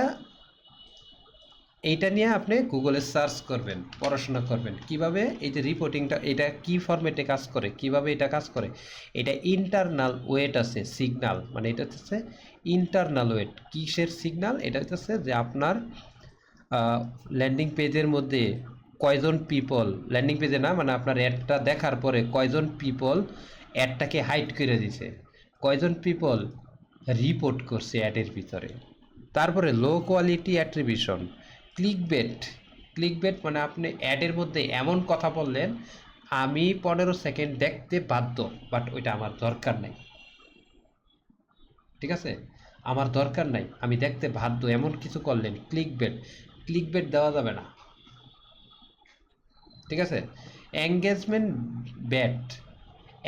এইটা নিয়ে আপনি গুগলে সার্চ করবেন, পড়াশোনা করবেন কিভাবে এই যে রিপোর্টিংটা, এটা কি ফরম্যাটে কাজ করে, কিভাবে এটা কাজ করে। এটা ইন্টারনাল ওয়েট আছে, সিগনাল, মানে এটা হচ্ছে ইন্টারনাল ওয়েট। কিসের সিগনাল? এটা হচ্ছে যে আপনার ল্যান্ডিং পেজের মধ্যে কয়জন পিপল, ল্যান্ডিং পেজে না মানে আপনার অ্যাডটা দেখার পরে কয়জন পিপল অ্যাডটাকে হাইড করে দিছে, কয়জন পিপল রিপোর্ট করছে অ্যাডের ভিতরে। তারপরে low quality attribution, clickbait. Clickbait মানে আপনি অ্যাডের মধ্যে এমন কথা বললেন আমি 15 সেকেন্ড দেখতে বাধ্য, বাট ওইটা আমার দরকার নাই। ঠিক আছে, আমার দরকার নাই, আমি দেখতে বাধ্য, এমন কিছু করলেন ক্লিক বেট। ক্লিক বেট দেওয়া যাবে না। ঠিক আছে, এঙ্গেজমেন্ট ব্যাট,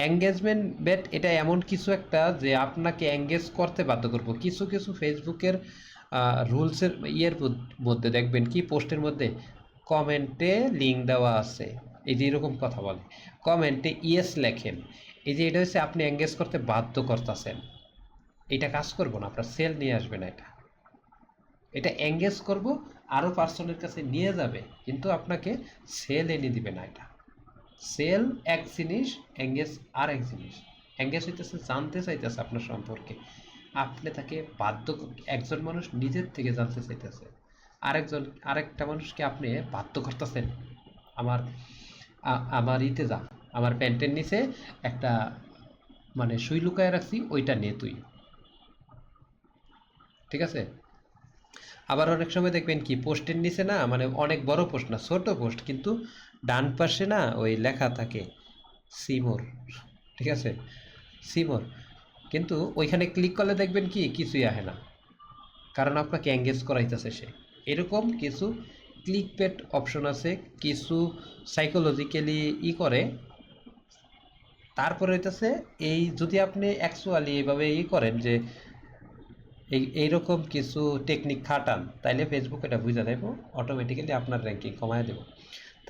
এঙ্গেজমেন্ট ব্যাট এটা এমন কিছু একটা যে আপনাকে এঙ্গেজ করতে বাধ্য করবো। কিছু কিছু ফেসবুকের রুলসের মধ্যে দেখবেন কি, পোস্টের মধ্যে কমেন্টে লিঙ্ক দেওয়া আছে, এই যে এরকম কথা বলে, কমেন্টে ইয়েস লেখেন, এই যে এটা হচ্ছে আপনি এঙ্গেজ করতে বাধ্য করতেছেন। এটা কাজ করবো না, আপনার সেল নিয়ে আসবে না। এটা এটা এঙ্গেজ করব, আরও পার্সনের কাছে নিয়ে যাবে, কিন্তু আপনাকে সেল এনে দিবে না। এটা সেল এক জিনিস, এঙ্গেজ আর এক জিনিস। এঙ্গেজ হইতেছে জানতে চাইতেছে আপনার সম্পর্কে, আপনি তাকে একজন মানুষ নিজের থেকে জানতে চাইতেছে, আরেকটা মানুষকে আপনি বাধ্য করতেছেন। আমার আমার ইতে যা, আমার প্যান্টের নিচে একটা মানে সুই লুকায় রাখছি, ওইটা নে তুই। ঠিক আছে, আবার অনেক সময় দেখবেন কি, পোস্টের নিচে না, মানে অনেক বড় পোস্ট না, ছোট পোস্ট, কিন্তু ডান পাশে না ওই লেখা থাকে সিমোর। ঠিক আছে, সিমোর, কিন্তু ওইখানে ক্লিক করলে দেখবেন কি কিছুই আসে না, কারণ আপনাকে এঙ্গেজ করাইতেছে সে। এরকম কিছু ক্লিক পেট অপশন আছে, কিছু সাইকোলজিক্যালি করে। তারপরে হইতেছে, এই যদি আপনি অ্যাকচুয়ালি এইভাবে করেন যে এইরকম কিছু টেকনিক খাটান, তাইলে ফেসবুক এটা বুঝে দেব, অটোমেটিক্যালি আপনার র্যাঙ্কিং কমায় দেব।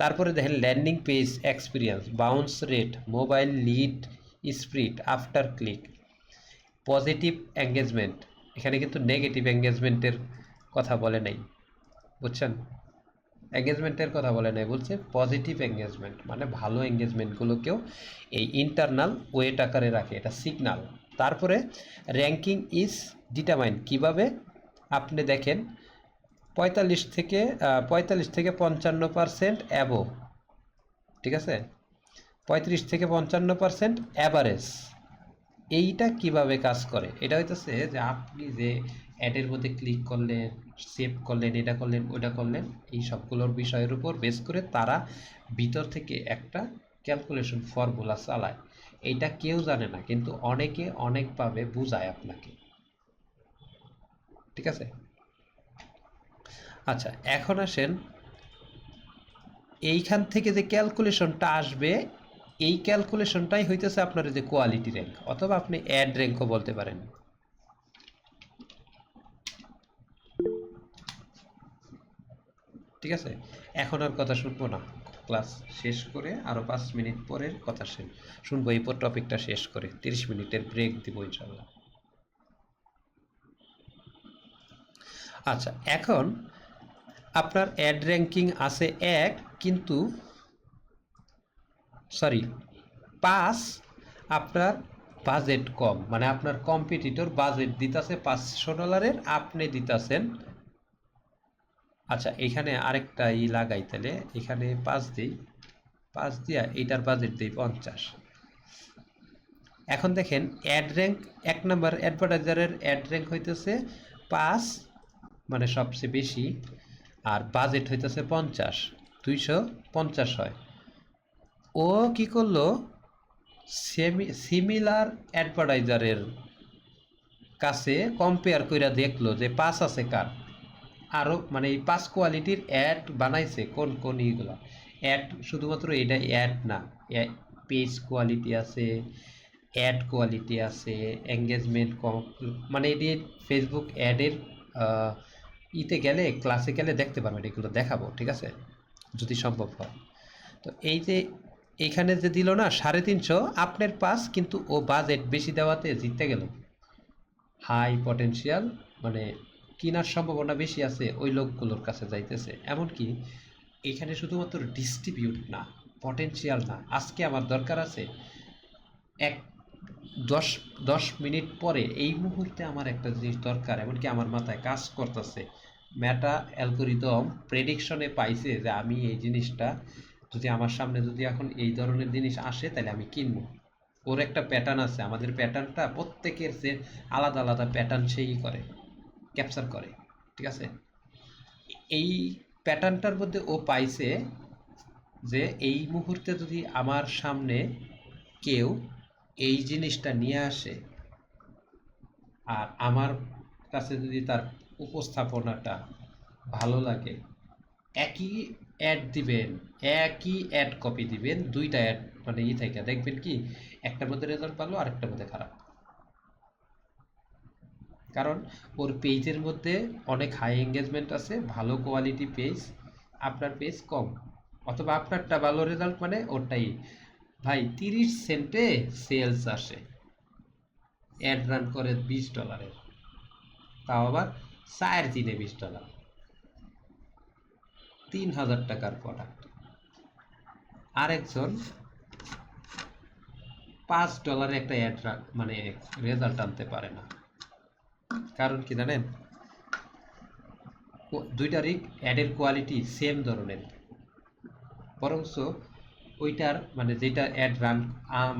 তারপরে দেখেন landing page experience, bounce rate, mobile lead speed after click, positive engagement. এখানে কিন্তু নেগেটিভ এঙ্গেজমেন্টের কথা বলে নাই, বুঝছেন? এঙ্গেজমেন্টের কথা বলে নাই, বলছে পজিটিভ এঙ্গেজমেন্ট, মানে ভালো এঙ্গেজমেন্টগুলোকেও এই ইন্টারনাল ওয়েট আকারে রাখে, এটা সিগনাল। তারপরে র্যাঙ্কিং ইজ ডিটারমাইন্ড, কিভাবে আপনি দেখেন 45 থেকে 55% অ্যাবো। ঠিক আছে, 35 থেকে 55% অ্যাভারেজ। এইটা কিভাবে কাজ করে, এটা হইতেছে যে আপনি যে অ্যাডের মধ্যে ক্লিক করলেন, সেভ করলেন, এটা করলেন, ওটা করলেন, এই সবগুলোর বিষয়ের উপর বেস করে তারা ভিতর থেকে একটা ক্যালকুলেশন ফর্মুলা চালায়। এইটা কেউ জানে না, কিন্তু অনেকে অনেকভাবে বুঝায় আপনাকে। ঠিক আছে, আচ্ছা এখন আসেন, এইখান থেকে যে ক্যালকুলেশনটা আসবে, এই ক্যালকুলেশনটাই হইতেছে আপনার যে কোয়ালিটি র্যাঙ্ক, অথবা আপনি অ্যাড র্যাঙ্কও বলতে পারেন। ঠিক আছে, এখন আর কথা শুনবো না, ক্লাস শেষ করে আরো 5 মিনিট পরের কথা শুনবো, এই টপিকটা শেষ করে 30 মিনিটের ব্রেক দিব ইনশাল্লাহ। আচ্ছা, এখন আপনার অ্যাড র্যাঙ্কিং আছে 1, কিন্তু সরি 5, আপনার বাজেট কম, মানে আপনার কম্পিটিটর বাজেট দিতেছে $500, আপনি দিতেছেন, আচ্ছা এখানে আরেকটা লাগাই, তাহলে এখানে 5 দিই, 5 দিয়া এইটার বাজেট দিই 50। এখন দেখেন অ্যাড র্যাঙ্ক 1 নম্বর অ্যাডভার্টাইজারের অ্যাড র্যাঙ্ক হইতেছে 5, মানে সবচেয়ে বেশি, আর বাজেট হইতেছে 50, 250 হয়। ও কি করলো, সিমিলার অ্যাডভার্টাইজারের কাছে কম্পেয়ার কইরা দেখলো যে 5 আছে কার, আরও মানে এই 5 কোয়ালিটির অ্যাড বানাইছে কোন কোন ইগুলো। অ্যাড শুধুমাত্র এটা অ্যাড না, পেজ কোয়ালিটি আছে, অ্যাড কোয়ালিটি আছে, এঙ্গেজমেন্ট মানে এটি ফেসবুক অ্যাডের ইতে গেলে, ক্লাসে গেলে দেখতে পারবেন, এগুলো দেখাবো। ঠিক আছে, যদি সম্ভব হয়। তো এই যে এইখানে যে দিল না 350, আপনার 5, কিন্তু ও বাজেট বেশি দেওয়াতে জিততে গেল। হাই পটেনশিয়াল, মানে কেনার সম্ভাবনা বেশি আছে ওই লোকগুলোর কাছে যাইতেছে। এমনকি এখানে শুধুমাত্র ডিস্ট্রিবিউট না, পটেনশিয়াল না, আজকে আমার দরকার আছে, এক 10 মিনিট পরে এই মুহূর্তে আমার একটা জিনিস দরকার, এমনকি আমার মাথায় কাজ করতেছে, মেটা অ্যালগোরিদম প্রেডিকশনে পাইছে যে আমি এই জিনিসটা যদি আমার সামনে যদি এখন এই ধরনের জিনিস আসে, তাহলে আমি কিনবো। ওর একটা প্যাটার্ন আছে, আমাদের প্যাটার্নটা প্রত্যেকের যে আলাদা আলাদা প্যাটার্ন সেই করে, ক্যাপচার করে। ঠিক আছে, এই প্যাটার্নটার মধ্যে ও পাইছে যে এই মুহূর্তে যদি আমার সামনে কেউ এই জিনিসটা নিয়ে আসে আর আমার কাছে যদি তার উপস্থাপনাটা ভালো লাগে, একই অ্যাড দিবেন, একই অ্যাড কপি দিবেন, দুইটা অ্যাড মানে থেকে দেখবেন কি একটার মধ্যে রেজাল্ট ভালো আরেকটার মধ্যে খারাপ। কারণ ওর পেজের মধ্যে অনেক হাই এঙ্গেজমেন্ট আছে, ভালো কোয়ালিটি পেজ, আপনার পেজ কম, অথবা আপনারটা ভালো রেজাল্ট মানে ওরটাই ভাই 30 সেন্টে সেলস আসে, অ্যাড রান করে $20, তাও আবার 4 দিনে $20, $3000 প্রোডাক্ট। আরেকজন $5 একটা অ্যাড মানে রেজাল্ট আনতে পারে না। কারণ কি জানেন, দুইটারই অ্যাডের কোয়ালিটি সেম ধরনের, বরঞ্চ ওইটার মানে যেটা অ্যাড রান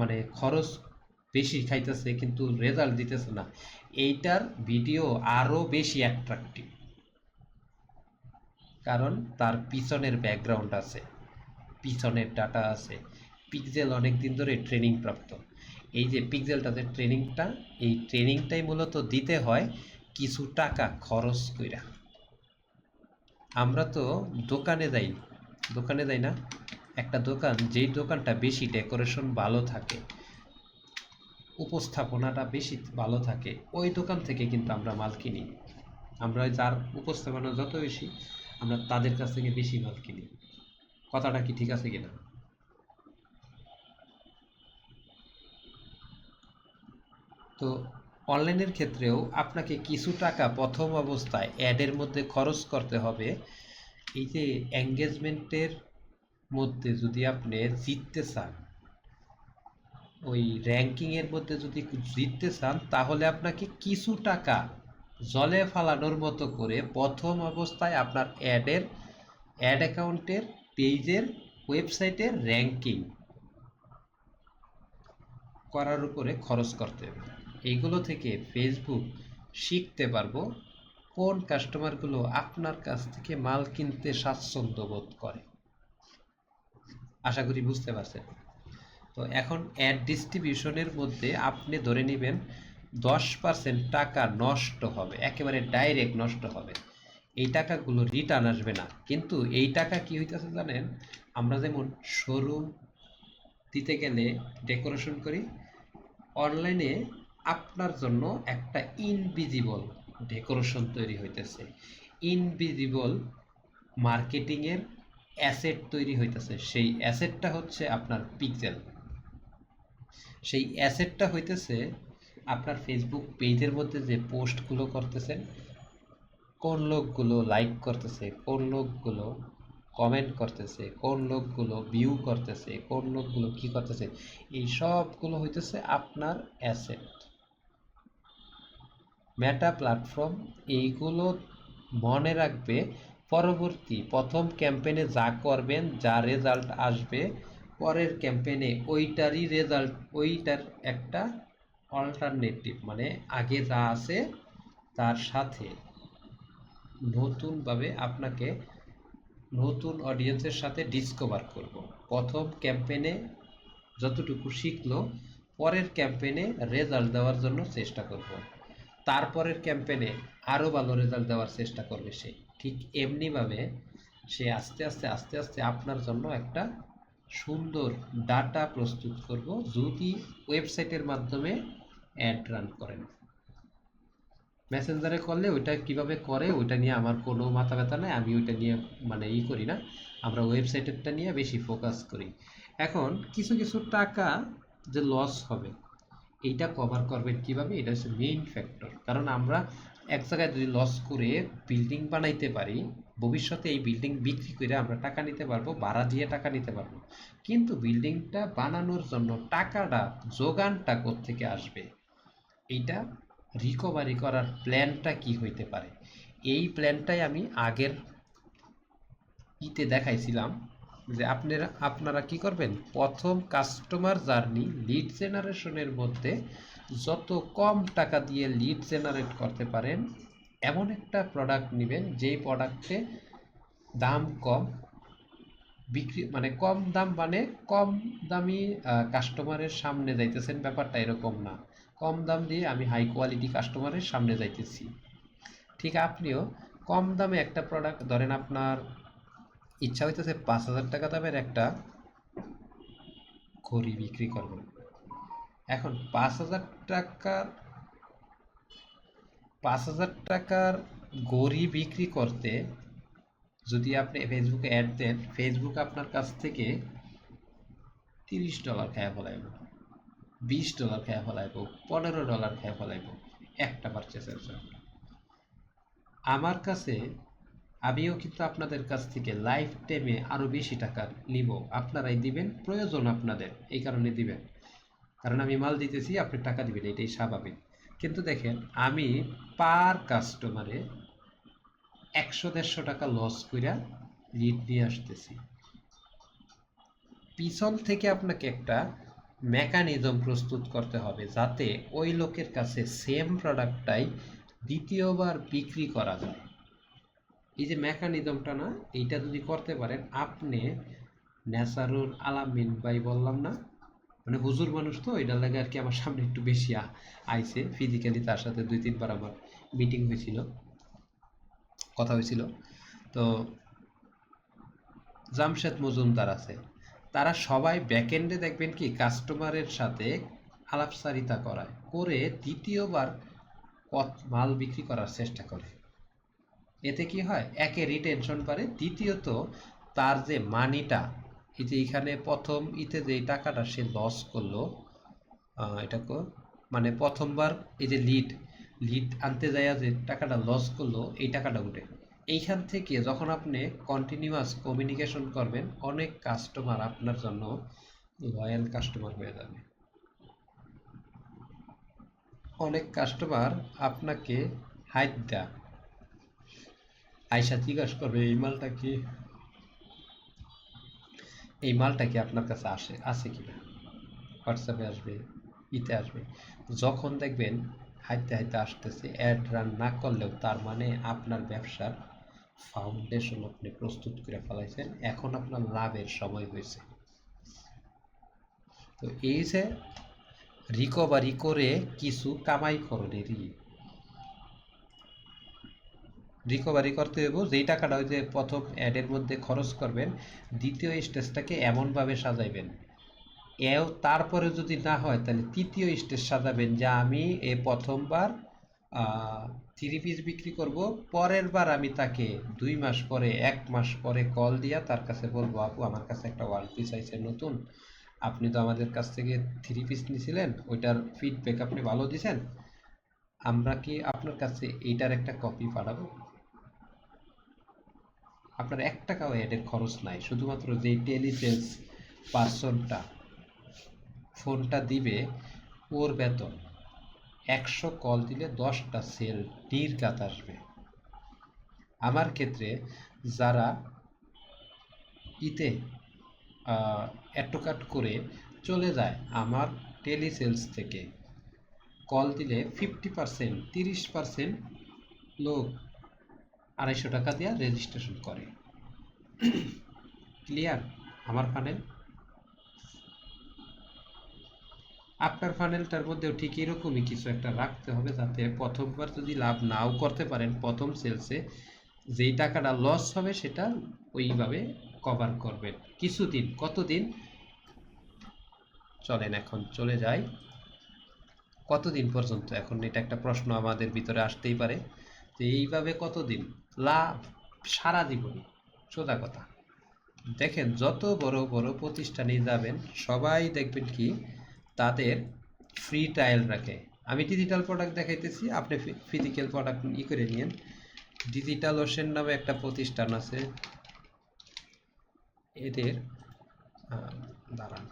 মানে খরচ বেশি খাইতেছে কিন্তু রেজাল্ট দিতেছে না, এইটার ভিডিও আরো বেশি অ্যাট্রাকটিভ। কারণ তার পিছনের ব্যাকগ্রাউন্ড আছে, পিছনের ডাটা আছে, পিক্সেল অনেক দিন ধরে ট্রেনিং প্রাপ্ত। এই যে পিক্সেলটা যে ট্রেনিংটা, এই ট্রেনিংটাই মূলত দিতে হয় কিছু টাকা খরচ কইরা। আমরা তো দোকানে যাই, দোকানে যাই না, একটা দোকান, যেই দোকানটা বেশি ডেকোরেশন ভালো থাকে, উপস্থাপনাটা বেশি ভালো থাকে, ওই দোকান থেকে কিন্তু আমরা মাল কিনি। আমরা যার উপস্থাপনা যত বেশি, আমরা তাদের কাছ থেকে বেশি মাল কিনি। কথাটা কি ঠিক আছে কিনা? তো অনলাইনের ক্ষেত্রেও আপনাকে কিছু টাকা প্রথম অবস্থায় অ্যাডের মধ্যে খরচ করতে হবে। এই যে এঙ্গেজমেন্টের মধ্যে যদি আপনি জিততে চান, ওই র্যাঙ্কিংয়ের মধ্যে যদি জিততে চান, তাহলে আপনাকে কিছু টাকা জলে ফালানোর মতো করে প্রথম অবস্থায় আপনার অ্যাড অ্যাকাউন্টের, পেজের, ওয়েবসাইটের র্যাঙ্কিং করার উপরে খরচ করতে হবে। এইগুলো থেকে ফেসবুক শিখতে পারবো কোন কাস্টমারগুলো আপনার কাছ থেকে মাল কিনতে স্বাচ্ছন্দ্য বোধ করে। আশা করি বুঝতে পারছেন। তো এখন অ্যাড ডিস্ট্রিবিউশনের মধ্যে আপনি ধরে নেবেন 10% টাকা নষ্ট হবে, একেবারে ডাইরেক্ট নষ্ট হবে। এই টাকাগুলো রিটার্ন আসবে না, কিন্তু এই টাকা কি হইতেছে জানেন, আমরা যেমন শোরুম দিতে গেলে ডেকোরেশন করি, অনলাইনে আপনার জন্য একটা ইনভিজিবল ডেকোরেশন তৈরি হইতেছে, ইনভিজিবল মার্কেটিংয়ের অ্যাসেট তৈরি হইতেছে। সেই অ্যাসেটটা হচ্ছে আপনার পিক্সেল। সেই অ্যাসেটটা হইতেছে আপনার ফেসবুক পেজের মধ্যে যে পোস্টগুলো করতেছেন, কোন লোকগুলো লাইক করতেছে, কোন লোকগুলো কমেন্ট করতেছে, কোন লোকগুলো ভিউ করতেছে, কোন লোকগুলো কি করতেছে, এই সবগুলো হইতেছে আপনার অ্যাসেট। মেটা প্ল্যাটফর্ম এইগুলো মনে রাখবে, পরবর্তী প্রথম ক্যাম্পেইনে যা করবেন, যা রেজাল্ট আসবে, পরের ক্যাম্পেইনে ওইটারই রেজাল্ট, ওইটার একটা অল্টারনেটিভ, মানে আগে যা আছে তার সাথে নতুনভাবে আপনাকে নতুন অডিয়েন্সের সাথে ডিসকভার করব। প্রথম ক্যাম্পেইনে যতটুকু শিখলো, পরের ক্যাম্পেইনে রেজাল্ট দেওয়ার জন্য চেষ্টা করব। তারপরের ক্যাম্পেইনে আরও ভালো রেজাল্ট দেওয়ার চেষ্টা করবে সে। ঠিক এমনিভাবে সে আস্তে আস্তে আস্তে আস্তে আপনার জন্য একটা সুন্দর ডাটা প্রস্তুত করব, যদি ওয়েবসাইটের মাধ্যমে অ্যাড রান করেন। মেসেঞ্জারে করলে ওইটা কিভাবে করে ওইটা নিয়ে আমার কোনো মাথা ব্যথা নাই, আমি ওইটা নিয়ে মানে করি না, আমরা ওয়েবসাইটেরটা নিয়ে বেশি ফোকাস করি। এখন কিছু কিছু টাকা যে লস হবে, এইটা কভার করবেন কিভাবে, এটা হচ্ছে মেইন ফ্যাক্টর। কারণ আমরা এক জায়গায় যদি লস করে বিল্ডিং বানাইতে পারি, ভবিষ্যতে এই বিল্ডিং বিক্রি করে আমরা টাকা নিতে পারবো, ভাড়া দিয়ে টাকা নিতে পারবো, কিন্তু বিল্ডিংটা বানানোর জন্য টাকাটা যোগানটা কোত্থেকে আসবে, এইটা রিকভারি করার প্ল্যানটা কি হইতে পারে, এই প্ল্যানটাই আমি আগের দেখাইছিলাম। যে আপনারা কি করবেন, প্রথম কাস্টমার জার্নি লিড জেনারেশনের মধ্যে যত কম টাকা দিয়ে লিড জেনারেট করতে পারেন এমন একটা প্রোডাক্ট নেবেন, যেই প্রোডাক্টে দাম কম, বিক্রি মানে কম দাম মানে কম দামি কাস্টমারের সামনে যাইতেছেন, ব্যাপারটা এরকম না। কম দাম দিয়ে আমি হাই কোয়ালিটি কাস্টমারের সামনে যাইতেছি। ঠিক আপনিও কম দামে একটা প্রোডাক্ট ধরেন, আপনার ইচ্ছা হইতেছে 5,000 টাকা দামের একটা ঘড়ি বিক্রি করবেন। এখন 5,000 টাকার ঘড়ি বিক্রি করতে যদি আপনি ফেসবুকে অ্যাড দেন, ফেসবুক আপনার কাছ থেকে $30 খায়া ফেলাইব, $20 খায়া ফেলাইব, $15 খায়া ফেলাইব একটা পারচেসের জন্য। আমার কাছে আমিও কিন্তু আপনাদের কাছ থেকে লাইফ টাইমে আরো বেশি টাকা নিব, আপনারাই দিবেন, প্রয়োজন আপনাদের এই কারণে দিবেন, কারণ আমি মাল দিতেছি, আপনি টাকা দিবেন, এটাই স্বাভাবিক। কিন্তু দেখেন আমি পার কাস্টমারে 100-150 টাকা লস কইরা লিড নিয়ে আসতেছি। পিছন থেকে আপনাকে একটা মেকানিজম প্রস্তুত করতে হবে যাতে ওই লোকের কাছে সেম প্রোডাক্টটাই দ্বিতীয়বার বিক্রি করা যায়। এই যে মেকানিজমটা না, এইটা যদি করতে পারেন আপনি, নেসারুল আলামিন ভাই বললাম না, মানে হুজুর মানুষ তো, এটা লাগে আর কি আমার সামনে একটু বেশি আইছে ফিজিক্যালি, তার সাথে 2-3 বার আমার মিটিং হয়েছিল, কথা হয়েছিল। তো জামশেদ মজুমদার আছে, তারা সবাই ব্যাকএন্ডে দেখবেন কি কাস্টমারের সাথে আলাপচারিতা করায়, করে দ্বিতীয়বার মাল বিক্রি করার চেষ্টা করে। এতে কি হয়, একে রিটেনশন বাড়ে, দ্বিতীয়ত তার যে মানিটা, এই যে এখানে প্রথম ইতে যে টাকাটা সে লস করলো, এটাকে মানে প্রথমবার এই যে লিড লিড আনতে যাইয়া যে টাকাটা লস করলো, এই টাকাটা উঠে। এইখান থেকে যখন আপনি কন্টিনিউয়াস কমিউনিকেশন করবেন, অনেক কাস্টমার আপনার জন্য লয়াল কাস্টমার হয়ে যাবে। অনেক কাস্টমার আপনাকে হাইট দেয়া আয়সা জিজ্ঞাসা করবে এই মালটা কি আপনার কাছে আছে কিনা, হোয়াটসঅ্যাপে আসবে, ইতে আসবে। যখন দেখবেন হাইতে হাইতে আসতেছে, অ্যাড রান না করলেও, তার মানে আপনার ব্যবসার ফাউন্ডেশন আপনি প্রস্তুত করে ফেলাইছেন, এখন আপনার লাভের সময় হয়েছে। তো এই যে রিকভারি করে কিছু কামাই করণেরই, রিকভারি করতে হইব, যেই টাকাটা ওই যে প্রথম অ্যাডের মধ্যে খরচ করবেন, দ্বিতীয় স্টেজটাকে এমনভাবে সাজাইবেন, এও তারপরে যদি না হয় তাহলে তৃতীয় স্টেজ সাজাবেন, যে আমি এই প্রথমবার 3 পিস বিক্রি করব, পরের বার আমি তাকে 2 মাস পরে, 1 মাস পরে কল দিয়া তার কাছে বলবো, আপু আমার কাছে একটা 1 পিস আইছে নতুন, আপনি তো আমাদের কাছ থেকে 3 পিস নিয়েছিলেন, ওইটার ফিডব্যাক আপনি ভালো দিছেন, আমরা কি আপনার কাছে এইটার একটা কপি পাঠাবো? আপনার 1 টাকাও অ্যাডের খরচ নাই, শুধুমাত্র যেই টেলিসেলস পার্সনটা ফোনটা দিবে ওর বেতন, 100 কল দিলে 10টা সেল নির্ঘাত আসবে। আমার ক্ষেত্রে যারা ইতে অ্যাডভোকাট করে চলে যায় আমার টেলিসেলস থেকে, কল দিলে 50%, 30% লোক 250 টাকা দিয়ে রেজিস্ট্রেশন করে। ক্লিয়ার আমার ফানেল? আপনার ফানেলটার মধ্যেও ঠিক এরকমই কিছু একটা রাখতে হবে, যাতে প্রথমবার যদি লাভ নাও করতে পারেন প্রথম সেলসে, যেই টাকাটা লস হবে সেটা ওইভাবে কভার করবেন কিছুদিন। কতদিন? চলেন এখন চলে যাই, কতদিন পর্যন্ত, এখন এটা একটা প্রশ্ন আমাদের ভিতরে আসতেই পারে, যে এইভাবে কতদিন লাভ? সারা জীবনই, সোজা কথা। দেখেন যত বড় বড় প্রতিষ্ঠানে যাবেন, সবাই দেখবেন কি তাদের ফ্রি ট্রায়াল রাখে। আমি ডিজিটাল প্রোডাক্ট দেখাইতেছি, আপনি ফিজিক্যাল প্রোডাক্ট করে নিয়েন। ডিজিটাল ওশেন নামে একটা প্রতিষ্ঠান আছে, এদের দাঁড়ান,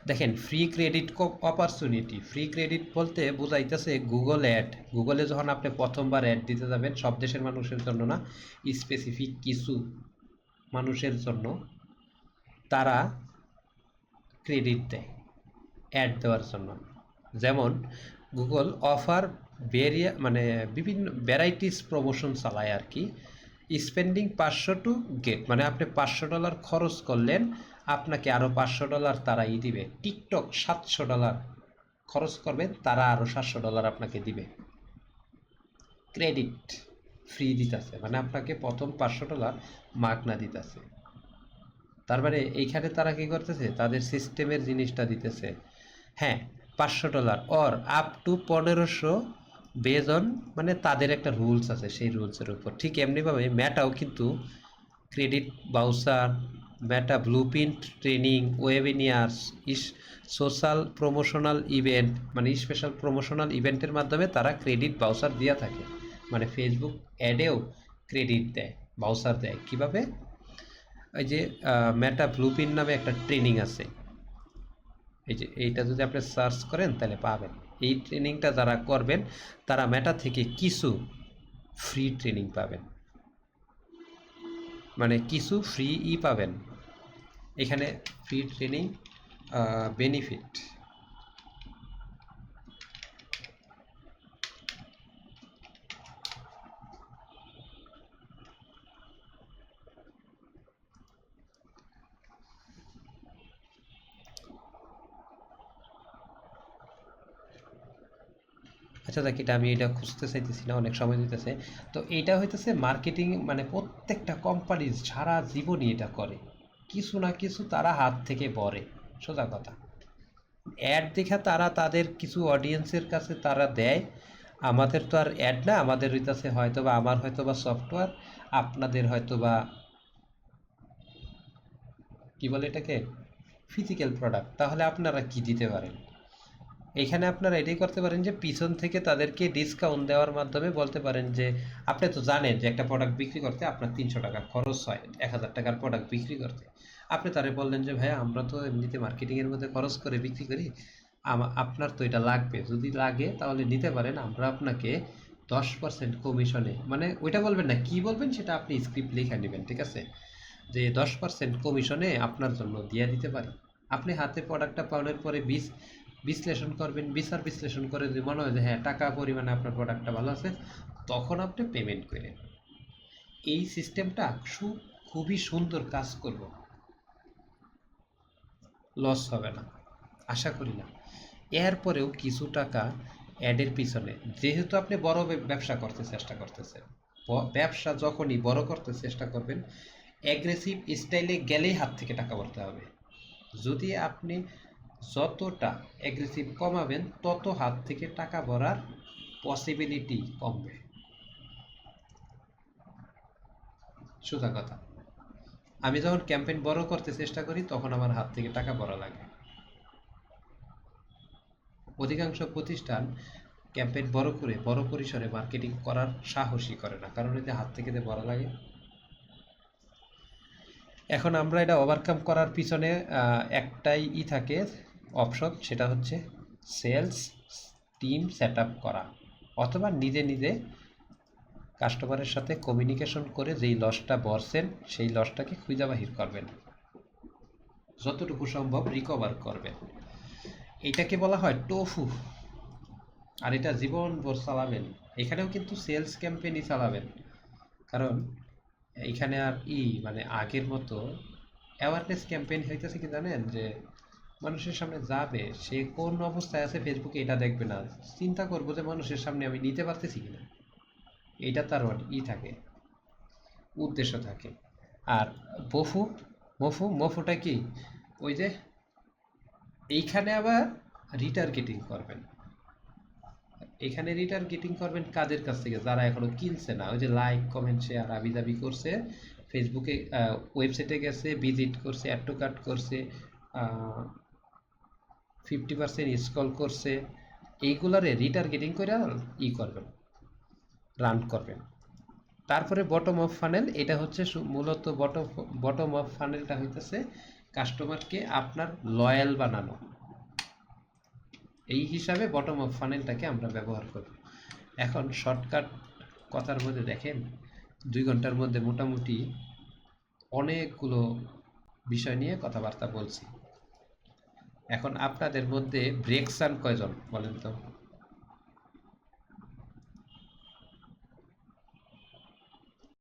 দেখেন free credit opportunity, free credit বলতে বোঝাইতেছে গুগল অ্যাড। গুগলে যখন আপনি প্রথমবার অ্যাড দিতে যাবেন, সব দেশের মানুষের জন্য না, স্পেসিফিক কিছু মানুষের জন্য তারা ক্রেডিট দেয় অ্যাড দেওয়ার জন্য। যেমন গুগল অফার মানে বিভিন্ন ভ্যারাইটিস প্রমোশন চালায় আর কি। স্পেন্ডিং 500 টু গেট, মানে আপনি $500 খরচ করলেন, আপনাকে আরও $500 তারাই দিবে। টিকটক $700 খরচ করবেন, তারা আরও $700 আপনাকে দিবে। ক্রেডিট ফ্রি দিতেছে, মানে আপনাকে প্রথম $500 মাগনা দিতেছে। তার মানে এইখানে তারা কি করতেছে, তাদের সিস্টেমের জিনিসটা দিতেছে। হ্যাঁ, $500 or up to 1500 base on, মানে তাদের একটা রুলস আছে, সেই রুলসের উপর। ঠিক এমনিভাবে মেটাও কিন্তু credit voucher, Meta blueprint training, webinars, social promotional event, মানে স্পেশাল প্রমোশনাল ইভেন্টের মাধ্যমে তারা ক্রেডিট বাউচার দিয়ে থাকে। মানে ফেসবুক অ্যাডেও ক্রেডিট দেয়, বাউচার দেয়। কিভাবে? ওই যে মেটা ব্লুপ্রিন্ট নামে একটা ট্রেনিং আছে, এই যে এইটা যদি আপনি সার্চ করেন তাহলে পাবেন। এই ট্রেনিংটা যারা করবেন তারা মেটা থেকে কিছু ফ্রি ট্রেনিং পাবেন, মানে কিছু ফ্রি পাবেন এখানে। ফ্রি ট্রেনিং বেনিফিট, আচ্ছা দেখ, এটা আমি এটা খুঁজতে চাইতেছি না, অনেক সময় দিতেছে। তো এইটা হইতেছে মার্কেটিং, মানে প্রত্যেকটা কোম্পানি সারা জীবনই এটা করে, কিছু না কিছু তারা হাত থেকে পড়ে, সোজা কথা। অ্যাড দেখা তারা তাদের কিছু অডিয়েন্সের কাছে তারা দেয়। আমাদের তো আর অ্যাড না, আমাদের হইতেছে হয়তো বা আমার হয়তো বা সফটওয়্যার, আপনাদের হয়তো বা কি বলে এটাকে, ফিজিক্যাল প্রোডাক্ট। তাহলে আপনারা কি দিতে পারেন? এখানে আপনারা এটাই করতে পারেন যে পিছন থেকে তাদেরকে ডিসকাউন্ট দেওয়ার মাধ্যমে বলতে পারেন যে আপনি তো জানেন যে একটা প্রোডাক্ট বিক্রি করতে আপনার $300 খরচ হয় 1000 টাকার প্রোডাক্ট বিক্রি করতে। আপনি তারে বললেন যে ভাইয়া আমরা তো এমনিতে মার্কেটিংয়ের মধ্যে খরচ করে বিক্রি করি, আপনার তো এটা লাগবে, যদি লাগে তাহলে নিতে পারেন, আমরা আপনাকে 10% কমিশনে, মানে ওইটা বলবেন না, কি বলবেন সেটা আপনি স্ক্রিপ্ট লিখে নেবেন, ঠিক আছে, যে 10% কমিশনে আপনার জন্য দিয়ে দিতে পারি। আপনি হাতে প্রোডাক্টটা পাওয়ার পরে বিশ্লেষণ করবেন, বিচার বিশ্লেষণ করে যদি মনে হয় যে হ্যাঁ টাকা পরিমাণে আপনার প্রোডাক্টটা ভালো আছে, তখন আপনি পেমেন্ট করেন। এই সিস্টেমটা খুবই সুন্দর কাজ করব, লস হবে না, আশা করি না। এরপরেও কিছু টাকা অ্যাডের পিছনে, যেহেতু আপনি বড় ব্যবসা করতে চেষ্টা করতেছেন, ব্যবসা যখনই বড় করতে চেষ্টা করবেন, অ্যাগ্রেসিভ স্টাইলে গেলেই হাত থেকে টাকা ভরতে হবে। যদি আপনি যতটা অ্যাগ্রেসিভ কমাবেন, তত হাত থেকে টাকা ভরার পসিবিলিটি কমবে, সোজা কথা। আমি যখন ক্যাম্পেইন বড় করতে চেষ্টা করি তখন আমার হাত থেকে টাকা ভরা লাগে। অধিকাংশ প্রতিষ্ঠান ক্যাম্পেইন বড় করে বড় পরিসরে মার্কেটিং করার সাহসই করে না, কারণ এতে হাত থেকে ভরা লাগে। এখন আমরা এটা ওভারকাম করার পিছনে একটাই থাকে অপশন, সেটা হচ্ছে সেলস টিম সেট আপ করা, অথবা নিজে নিজে কাস্টমারের সাথে কমিউনিকেশন করে যেই লসটা বসছেন সেই লসটাকে খুঁজে বাহির করবেন, যতটুকু সম্ভব রিকভার করবেন। এটাকে বলা হয় টোফু। আর এটা জীবনভর চালাবেন, এখানেও কিন্তু সেলস ক্যাম্পেইনই চালাবেন, কারণ এইখানে আর মানে আগের মতো অ্যাওয়ারনেস ক্যাম্পেইন হইতেছে কি জানেন, যে মানুষের সামনে যাবে, সে কোন অবস্থায় আছে ফেসবুকে এটা দেখবে না, চিন্তা করবো যে মানুষের সামনে আমি নিতে পারতেছি কিনা, এটা তার থাকে, উদ্দেশ্য থাকে। আর বফু, মফুটা কি, ওই যে এইখানে আবার রিটার্গেটিং করবেন, এখানে রিটার্গেটিং করবেন কাদের কাছ থেকে, যারা এখনো কিনছে না, ওই যে লাইক কমেন্ট শেয়ার আবিদাবি করছে, ফেসবুকে ওয়েবসাইটে গেছে, ভিজিট করছে, অ্যাড টু কার্ট করছে, 50% স্ক্রল করছে, এইগুলারে রিটার্গেটিং করে করবেন, রান করবেন। তারপরে বটম অফ ফানেল, এটা হচ্ছে মূলত বটম অফ ফানেলটা হইতেছে কাস্টমারকে আপনার লয়াল বানানো, এই হিসাবে বটম অফ ফানেলটাকে আমরা ব্যবহার করব। এখন শর্টকাট কথার মধ্যে দেখেন 2 ঘন্টার মধ্যে মোটামুটি অনেকগুলো বিষয় নিয়ে কথাবার্তা বলছি। এখন আপনাদের মধ্যে ব্রেক চান কয়জন বলেন তো?